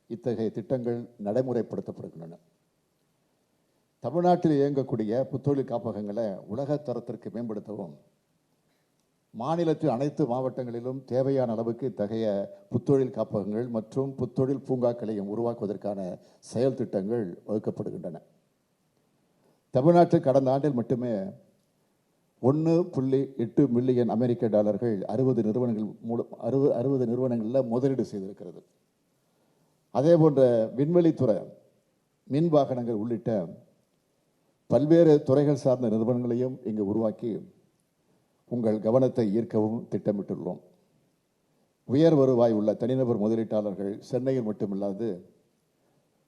இத்தகைய திட்டங்கள் நடைமுறைப்படுத்தப்படுகின்றன. தமிழ்நாட்டில் இயங்கக்கூடிய புத்தொழில் காப்பகங்களை உலக தரத்திற்கு மேம்படுத்தவும் மாநிலத்தில் அனைத்து மாவட்டங்களிலும் தேவையான அளவுக்கு இத்தகைய புத்தொழில் காப்பகங்கள் மற்றும் புத்தொழில் பூங்காக்களையும் உருவாக்குவதற்கான செயல் திட்டங்கள் வகுக்கப்படுகின்றன. தமிழ்நாட்டில் கடந்த ஆண்டில் மட்டுமே $1.8 மில்லியன் அமெரிக்க டாலர்கள் 60 நிறுவனங்களில் முதலீடு செய்திருக்கிறது. அதே போன்ற விண்வெளித்துறை, மின் வாகனங்கள் உள்ளிட்ட பல்வேறு துறைகள் சார்ந்த நிறுவனங்களையும் இங்கு உருவாக்கி உங்கள் கவனத்தை ஈர்க்கவும் திட்டமிட்டுள்ளோம். உயர் வருவாய் உள்ள தனிநபர் முதலீட்டாளர்கள் சென்னையில் மட்டுமில்லாது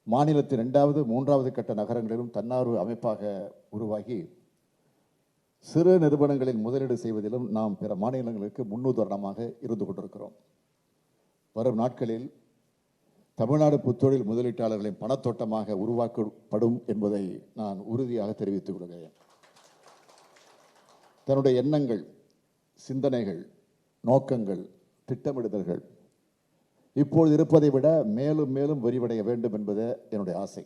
மாநிலத்தின் 2வது 3வது கட்ட நகரங்களிலும் தன்னார்வ அமைப்பாக உருவாகி சிறு நிறுவனங்களில் முதலீடு செய்வதிலும் நாம் பிற மாநிலங்களுக்கு முன்னுதாரணமாக இருந்து கொண்டிருக்கிறோம். வரும் நாட்களில் தமிழ்நாடு புத்தொழில் முதலீட்டாளர்களின் பணத்தோட்டமாக உருவாக்கப்படும் என்பதை நான் உறுதியாக தெரிவித்துக் கொள்கிறேன். தன்னுடைய எண்ணங்கள், சிந்தனைகள், நோக்கங்கள், திட்டமிடுதல்கள் இப்பொழுது இருப்பதை விட மேலும் மேலும் விரிவடைய வேண்டும் என்பது என்னுடைய ஆசை.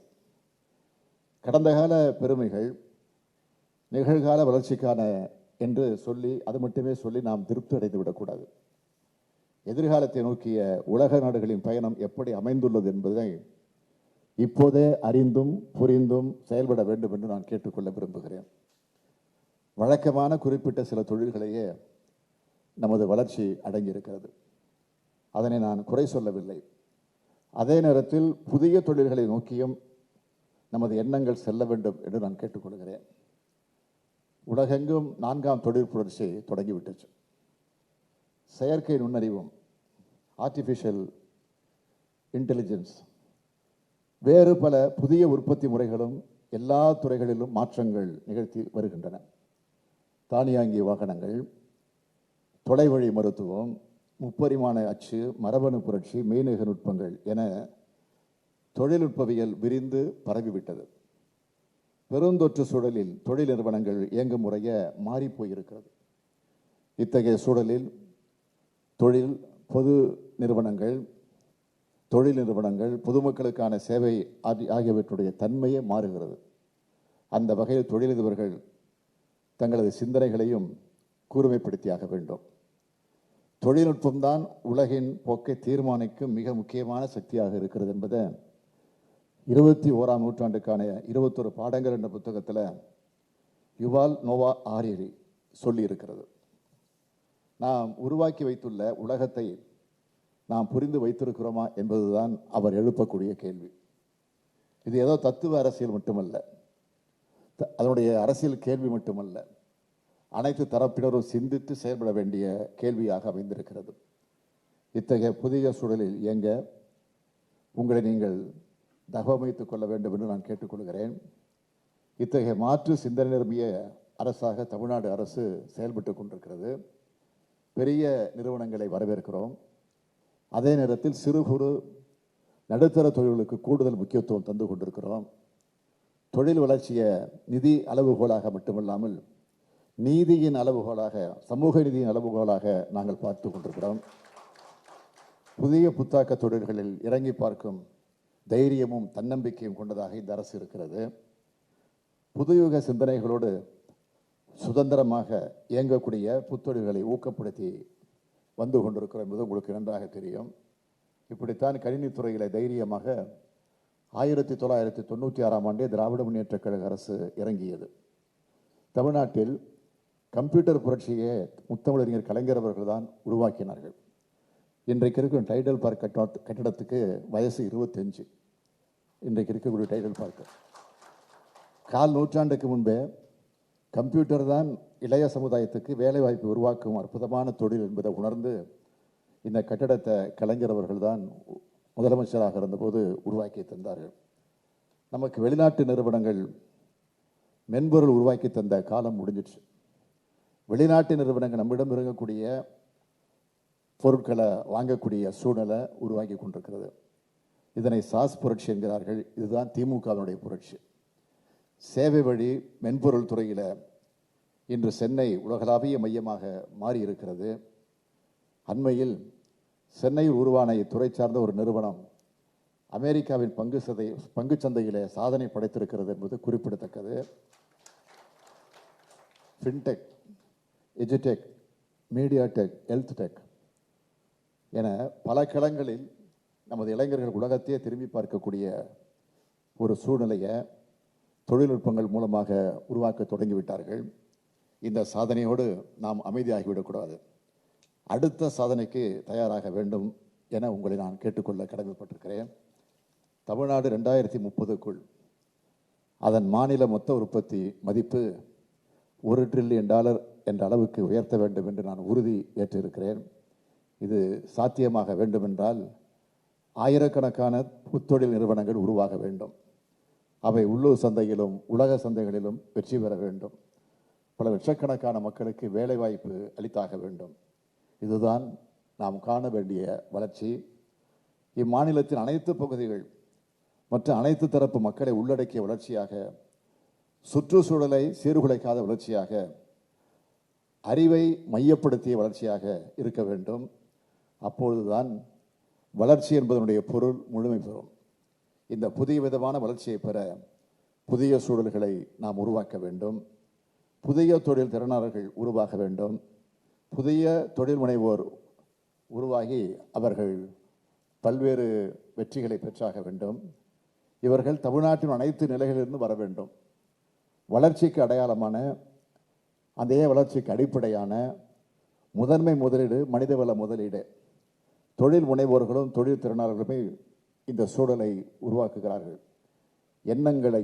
கடந்த கால பெருமைகள் நிகழ்கால வளர்ச்சிக்கான என்று சொல்லி அது மட்டுமே சொல்லி நாம் திருப்தி அடைந்து விடக்கூடாது. எதிர்காலத்தை நோக்கிய உலக நாடுகளின் பயணம் எப்படி அமைந்துள்ளது என்பதை இப்போதே அறிந்தும் புரிந்தும் செயல்பட வேண்டும் என்று நான் கேட்டுக்கொள்ள விரும்புகிறேன். வழக்கமான குறிப்பிட்ட சில தொழில்களையே நமது வளர்ச்சி அடங்கியிருக்கிறது. அதனை நான் குறை சொல்லவில்லை. அதே நேரத்தில் புதிய தொழில்களை நோக்கியும் நமது எண்ணங்கள் செல்ல வேண்டும் என்று நான் கேட்டுக்கொள்கிறேன். உலகெங்கும் 4ஆம் தொழில் புரட்சி தொடங்கிவிட்டுச்சு. செயற்கை நுண்ணறிவும், ஆர்டிஃபிஷியல் இன்டெலிஜென்ஸ், வேறு பல புதிய உற்பத்தி முறைகளும் எல்லா துறைகளிலும் மாற்றங்கள் நிகழ்த்தி வருகின்றன. தானியாங்கி வாகனங்கள், தொலைவழி மருத்துவம், முப்பரிமாண அச்சு, மரபணு புரட்சி, மெய்நிகர் நுட்பங்கள் என தொழில்நுட்பவியல் விரிந்து பரவிவிட்டது. பெருந்தொற்று சூழலில் தொழில் நிறுவனங்கள் இயங்கும் முறைய மாறிப்போயிருக்கிறது. இத்தகைய சூழலில் பொது நிறுவனங்கள், தொழில் நிறுவனங்கள், பொதுமக்களுக்கான சேவை ஆகியவற்றுடைய தன்மையே மாறுகிறது. அந்த வகையில் தொழிலதிபர்கள் தங்களது சிந்தனைகளையும் கூர்மைப்படுத்தியாக வேண்டும். தொழில்நுட்பம்தான் உலகின் போக்கை தீர்மானிக்கும் மிக முக்கியமான சக்தியாக இருக்கிறது என்பதை 21ஆம் நூற்றாண்டுக்கான 21 பாடங்கள் என்ற புத்தகத்தில் யுவால் நோவா ஹராரி சொல்லி இருக்கிறது. நாம் உருவாக்கி வைத்துள்ள உலகத்தை நாம் புரிந்து வைத்திருக்கிறோமா என்பதுதான் அவர் எழுப்பக்கூடிய கேள்வி. இது ஏதோ தத்துவ அரசியல் மட்டுமல்ல, அதனுடைய அரசியல் கேள்வி மட்டுமல்ல, அனைத்து தரப்பினரும் சிந்தித்து செயல்பட வேண்டிய கேள்வியாக அமைந்திருக்கிறது. இத்தகைய புதிய சூழலில் இயங்க உங்களை நீங்கள் தகவமைத்துக் கொள்ள வேண்டும் என்று நான் கேட்டுக்கொள்கிறேன். இத்தகைய மாற்று சிந்தனை நிரம்பிய அரசாக தமிழ்நாடு அரசு செயல்பட்டு கொண்டிருக்கிறது. பெரிய நிறுவனங்களை வரவேற்கிறோம். அதே நேரத்தில் சிறு குறு நடுத்தர தொழில்களுக்கு கூடுதல் முக்கியத்துவம் தந்து கொண்டிருக்கிறோம். தொழில் வளர்ச்சியை நிதி அளவுகோலாக மட்டுமல்லாமல் நீதியின் அளவுகோலாக, சமூக நீதியின் அளவுகோலாக நாங்கள் பார்த்து கொண்டிருக்கிறோம். புதிய புத்தாக்க தொழில்களில் இறங்கி பார்க்கும் தைரியமும் தன்னம்பிக்கையும் கொண்டதாக இந்த அரசு இருக்கிறது. புதுயுக சிந்தனைகளோடு சுதந்திரமாக இயங்கக்கூடிய புத்தொழில்களை ஊக்கப்படுத்தி வந்து கொண்டிருக்கிறோம் என்பது உங்களுக்கு நன்றாக தெரியும். இப்படித்தான் கணினித்துறையில் தைரியமாக 1996ஆம் ஆண்டே திராவிட முன்னேற்றக் கழக அரசு இறங்கியது. தமிழ்நாட்டில் கம்ப்யூட்டர் புரட்சியை முத்தமிழறிஞர் கலைஞர் அவர்கள் தான் உருவாக்கினார்கள். இன்றைக்கு இருக்கும் டைடல் பார்க் கட்டடத்துக்கு வயசு 25. இன்றைக்கு இருக்கக்கூடிய டைடல் பார்க் 4 நூற்றாண்டுக்கு முன்பே கம்ப்யூட்டர் தான் இளைய சமுதாயத்துக்கு வேலைவாய்ப்பு உருவாக்கும் அற்புதமான தொழில் என்பதை உணர்ந்து இந்த கட்டடத்தை கலைஞர் அவர்கள் தான் முதலமைச்சராக இருந்தபோது உருவாக்கி தந்தார்கள். நமக்கு வெளிநாட்டு நிறுவனங்கள் மென்பொருள் உருவாக்கி தந்த காலம் முடிஞ்சிடுச்சு. வெளிநாட்டு நிறுவனங்கள் நம்மிடம் இருக்கக்கூடிய பொருட்களை வாங்கக்கூடிய சூழ்நிலை உருவாக்கி கொண்டிருக்கிறது. இதனை சாஸ் புரட்சி என்கிறார்கள். இதுதான் திமுகவினுடைய புரட்சி. சேவை வழி மென்பொருள் துறையில் இன்று சென்னை உலகளாவிய மையமாக மாறி இருக்கிறது. அண்மையில் சென்னையில் உருவான இத்துறை சார்ந்த ஒரு நிறுவனம் அமெரிக்காவின் பங்கு சந்தையிலே சாதனை படைத்திருக்கிறது என்பது குறிப்பிடத்தக்கது. ஃபின்டெக், எஜுடெக், மீடியாடெக், ஹெல்த் டெக் என பல களங்களில் நமது இளைஞர்கள் உலகத்தையே திரும்பி பார்க்கக்கூடிய ஒரு சூழ்நிலையை தொழில்நுட்பங்கள் மூலமாக உருவாக்க தொடங்கிவிட்டார்கள். இந்த சாதனையோடு நாம் அமைதியாகிவிடக்கூடாது. அடுத்த சாதனைக்கு தயாராக வேண்டும் என உங்களை நான் கேட்டுக்கொள்ள கடமைப்பட்டிருக்கிறேன். தமிழ்நாடு 2030க்குள் அதன் மாநில மொத்த உற்பத்தி மதிப்பு $1 trillion என்ற அளவுக்கு உயர்த்த வேண்டும் என்று நான் உறுதி ஏற்றிருக்கிறேன். இது சாத்தியமாக வேண்டுமென்றால் ஆயிரக்கணக்கான புத்தொழில் நிறுவனங்கள் உருவாக வேண்டும். அவை உள்ளூர் சந்தையிலும் உலக சந்தைகளிலும் வெற்றி பெற வேண்டும். பல லட்சக்கணக்கான மக்களுக்கு வேலைவாய்ப்பு அளித்தாக வேண்டும். இதுதான் நாம் காண வேண்டிய வளர்ச்சி. இம்மாநிலத்தின் அனைத்து பகுதிகள் மற்ற அனைத்து தரப்பு மக்களை உள்ளடக்கிய வளர்ச்சியாக, சுற்றுச்சூழலை சீர்குலைக்காத வளர்ச்சியாக, அறிவை மையப்படுத்திய வளர்ச்சியாக இருக்க வேண்டும். அப்பொழுதுதான் வளர்ச்சி என்பதனுடைய பொருள் முழுமை பெறும். இந்த புதிய விதமான வளர்ச்சியை பெற புதிய சூழல்களை நாம் உருவாக்க வேண்டும். புதிய தொழில் திறனாளர்கள் உருவாக வேண்டும். புதிய தொழில் முனைவோர் உருவாகி அவர்கள் பல்வேறு வெற்றிகளை பெற்றாக வேண்டும். இவர்கள் தமிழ்நாட்டின் அனைத்து நிலைகளிலிருந்து வர வேண்டும். வளர்ச்சிக்கு அடையாளமான, அதே வளர்ச்சிக்கு அடிப்படையான முதன்மை முதலீடு மனிதவள முதலீடு. தொழில் முனைவோர்களும் தொழில் திறனாளர்களுமே இந்த சூழலை உருவாக்குகிறார்கள். எண்ணங்களை,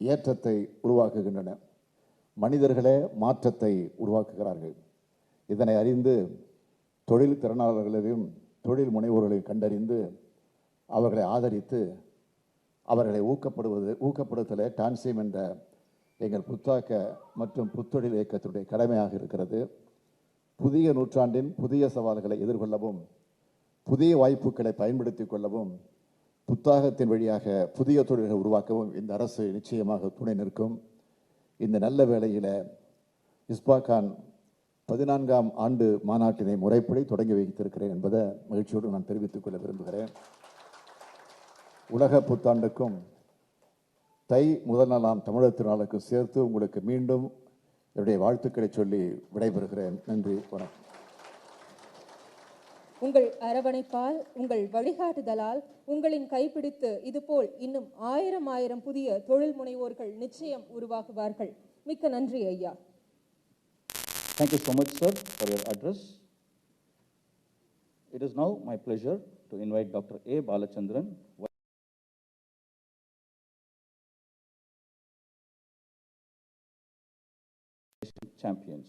ஏற்றத்தை உருவாக்குகின்றன. மனிதர்களே மாற்றத்தை உருவாக்குகிறார்கள். இதனை அறிந்து தொழில் திறனாளர்களையும் தொழில் முனைவோர்களையும் கண்டறிந்து அவர்களை ஆதரித்து அவர்களை ஊக்கப்படுத்தலே டான்சியம் என்ற எங்கள் புத்தாக்க மற்றும் புத்தொழில் இயக்கத்தினுடைய கடமையாக இருக்கிறது. புதிய நூற்றாண்டின் புதிய சவால்களை எதிர்கொள்ளவும், புதிய வாய்ப்புகளை பயன்படுத்திக் கொள்ளவும், புத்தாக்கத்தின் வழியாக புதிய தொழில்களை உருவாக்கவும் இந்த அரசு நிச்சயமாக துணை நிற்கும். இந்த நல்ல வேளையில் இஸ்பாகான் 14ஆம் ஆண்டு மாநாட்டினை முறைப்படி தொடங்கி வைத்திருக்கிறேன் என்பதை மகிழ்ச்சியோடு நான் தெரிவித்துக் கொள்ள விரும்புகிறேன். உலக புத்தாண்டுக்கும் தை முதல் நாளாம் தமிழர் திருநாளுக்கும் சேர்த்து உங்களுக்கு மீண்டும் என்னுடைய வாழ்த்துக்களை சொல்லி விடைபெறுகிறேன். நன்றி, வணக்கம். உங்கள் அரவணைப்பால், உங்கள் வழிகாட்டுதலால், உங்களின் கைப்பிடித்து இதுபோல் இன்னும் ஆயிரம் புதிய தொழில் முனைவோர்கள் நிச்சயம் உருவாகுவார்கள். மிக்க நன்றி ஐயா. Thank you so much, sir, for your address. It is now my pleasure to invite Dr. A. Balachandran, champions,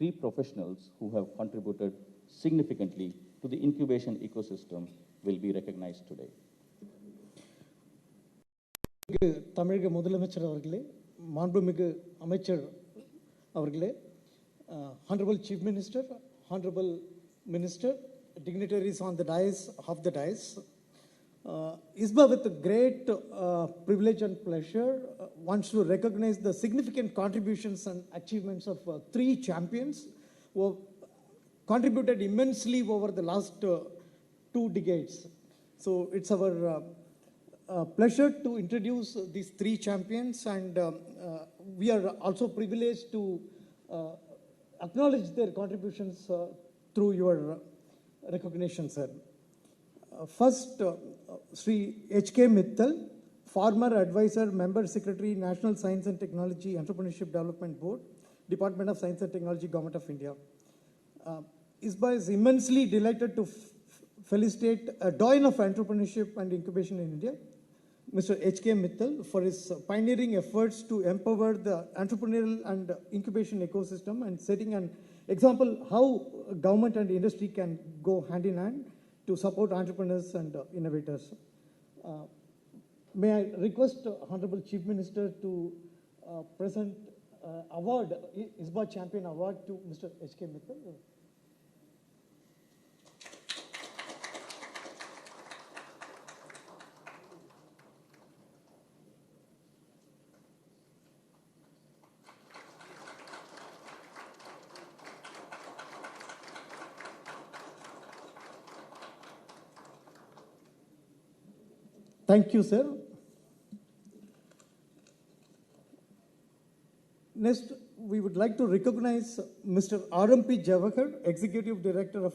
3 professionals who have contributed significantly to the incubation ecosystem will be recognized today. தமிழக முதலமைச்சர் அவர்களே, மாண்புமிகு அமைச்சர் அவர்களே, Honorable Chief Minister, Honorable Minister, dignitaries on the dais, half the dais, ISBA with great privilege and pleasure wants to recognize the significant contributions and achievements of 3 champions who have contributed immensely over the last 2 decades. So it's our pleasure to introduce these 3 champions, and we are also privileged to acknowledge their contributions through your recognition, sir. First, Sri H.K. Mittal, former advisor, member secretary, National Science and Technology Entrepreneurship Development Board, Department of Science and Technology, Government of India. ISBA is immensely delighted to felicitate a doyen of entrepreneurship and incubation in India, Mr. H.K. Mittal, for his pioneering efforts to empower the entrepreneurial and incubation ecosystem and setting an example how government and industry can go hand in hand to support entrepreneurs and innovators. May I request Honorable Chief Minister to present award, ISBA Champion Award to Mr. H.K. Mittal. Thank you, sir. Next, we would like to recognize Mr. R.M.P. Javakar, Executive Director of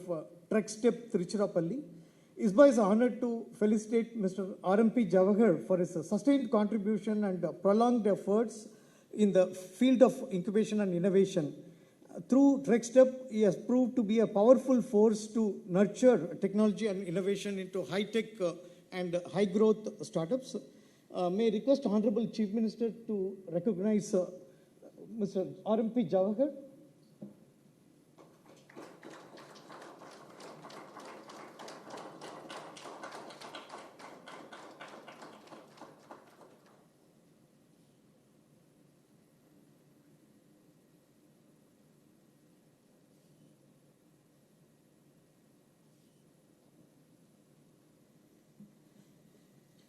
TrekStep Tiruchirappalli. ISBA is honored to felicitate Mr. R.M.P. Javakar for his sustained contribution and prolonged efforts in the field of incubation and innovation. Through TrekStep, he has proved to be a powerful force to nurture technology and innovation into high-tech and high-growth startups. may I request Honorable Chief Minister to recognize Mr. RMP Jawahar.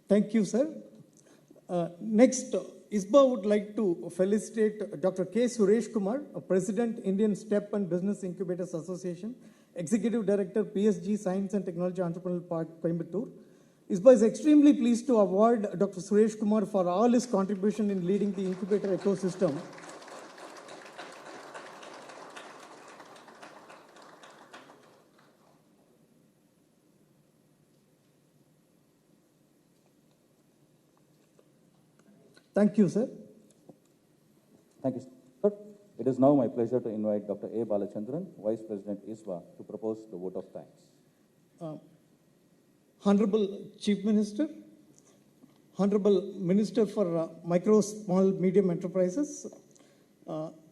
Thank you, sir. Next, ISBA would like to felicitate Dr. K. Suresh Kumar, President, Indian STEP and Business Incubators Association, Executive Director, PSG Science and Technology Entrepreneurial Park, Coimbatore. ISBA is extremely pleased to award Dr. Suresh Kumar for all his contribution in leading the incubator ecosystem. Thank you, sir. Thank you, sir. It is now my pleasure to invite Dr. A. Balachandran, Vice President ISBA, to propose the vote of thanks. Honorable Chief Minister, Honorable Minister for Micro, Small, Medium Enterprises,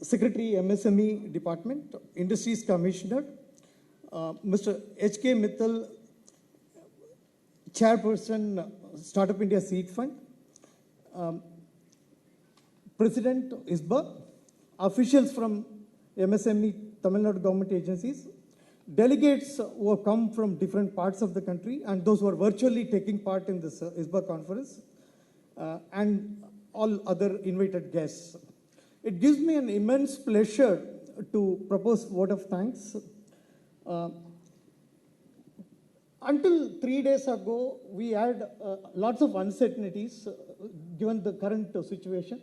Secretary, MSME Department, Industries Commissioner, Mr. H.K. Mittal, Chairperson, Startup India Seed Fund, President ISBA, officials from MSME Tamil Nadu government agencies, delegates who have come from different parts of the country and those who are virtually taking part in this ISBA conference, and all other invited guests. It gives me an immense pleasure to propose vote of thanks. Until 3 days ago, we had lots of uncertainties given the current situation.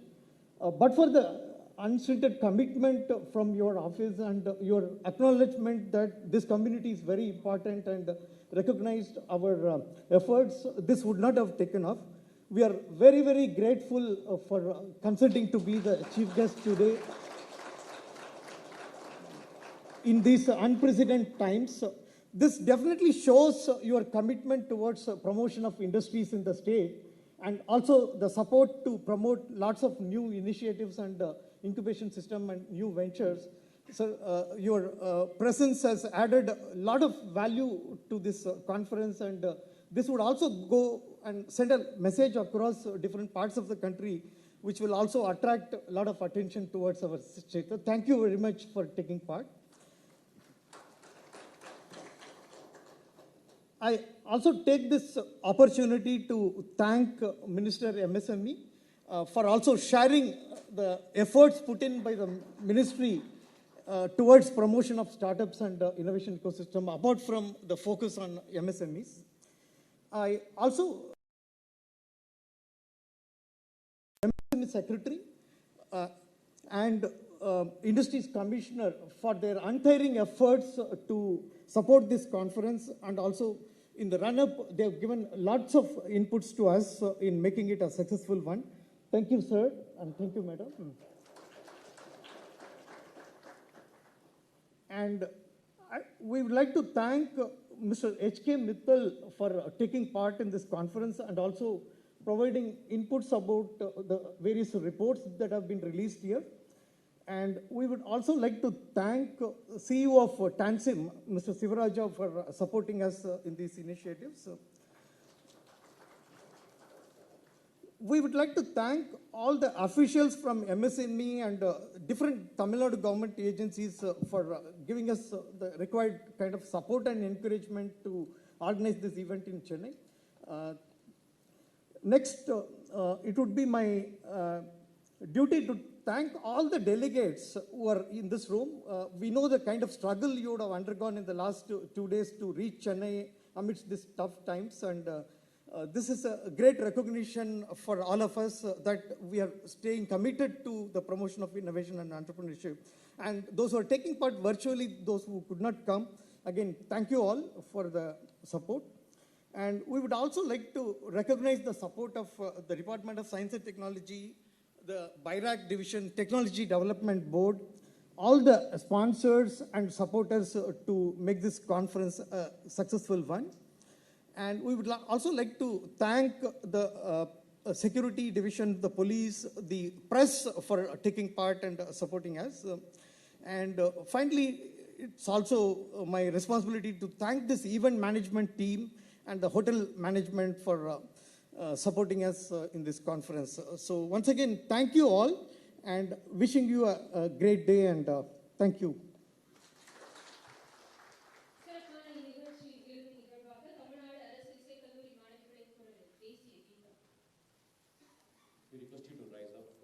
But for the unstinted commitment from your office and your acknowledgement that this community is very important and recognized our efforts, this would not have taken off. We are very, very grateful for consenting to be the chief guest today. In these unprecedented times, this definitely shows your commitment towards promotion of industries in the state, and also the support to promote lots of new initiatives and incubation system and new ventures. So your presence has added a lot of value to this conference, and this would also go and send a message across different parts of the country, which will also attract a lot of attention towards our state. So thank you very much for taking part. I also take this opportunity to thank Minister MSME for also sharing the efforts put in by the ministry towards promotion of startups and innovation ecosystem, apart from the focus on MSMEs. I also MSME Secretary and Industries Commissioner for their untiring efforts to support this conference, and also in the run-up, they have given lots of inputs to us in making it a successful one. Thank you, sir, and thank you, madam. And we would like to thank Mr. H.K. Mittal for taking part in this conference and also providing inputs about the various reports that have been released here. And we would also like to thank CEO of Tansim, Mr. Sivaraja, for supporting us in these initiatives. We would like to thank all the officials from MSME and different Tamil Nadu government agencies for giving us the required kind of support and encouragement to organize this event in Chennai. Next, it would be my duty to thank all the delegates who are in this room. We know the kind of struggle you would have undergone in the last 2 days to reach Chennai amidst these tough times, and this is a great recognition for all of us that we are staying committed to the promotion of innovation and entrepreneurship. And those who are taking part virtually, those who could not come, again, thank you all for the support. And we would also like to recognize the support of the Department of Science and Technology, the BIRAC Division Technology Development Board, all the sponsors and supporters to make this conference a successful one. And we would also like to thank the security division, the police, the press for taking part and supporting us. And finally, it's also my responsibility to thank this event management team and the hotel management for supporting us in this conference. So once again, thank you all and wishing you a great day and thank you. சிறப்பான இந்நிகழ்ச்சியில் இறுதி நிகழ்வாக தமிழ்நாடு அரசு இசைக்கல்லூரி மாணவிகளின் குரலில் தேசிய கீதம். We request you to rise up.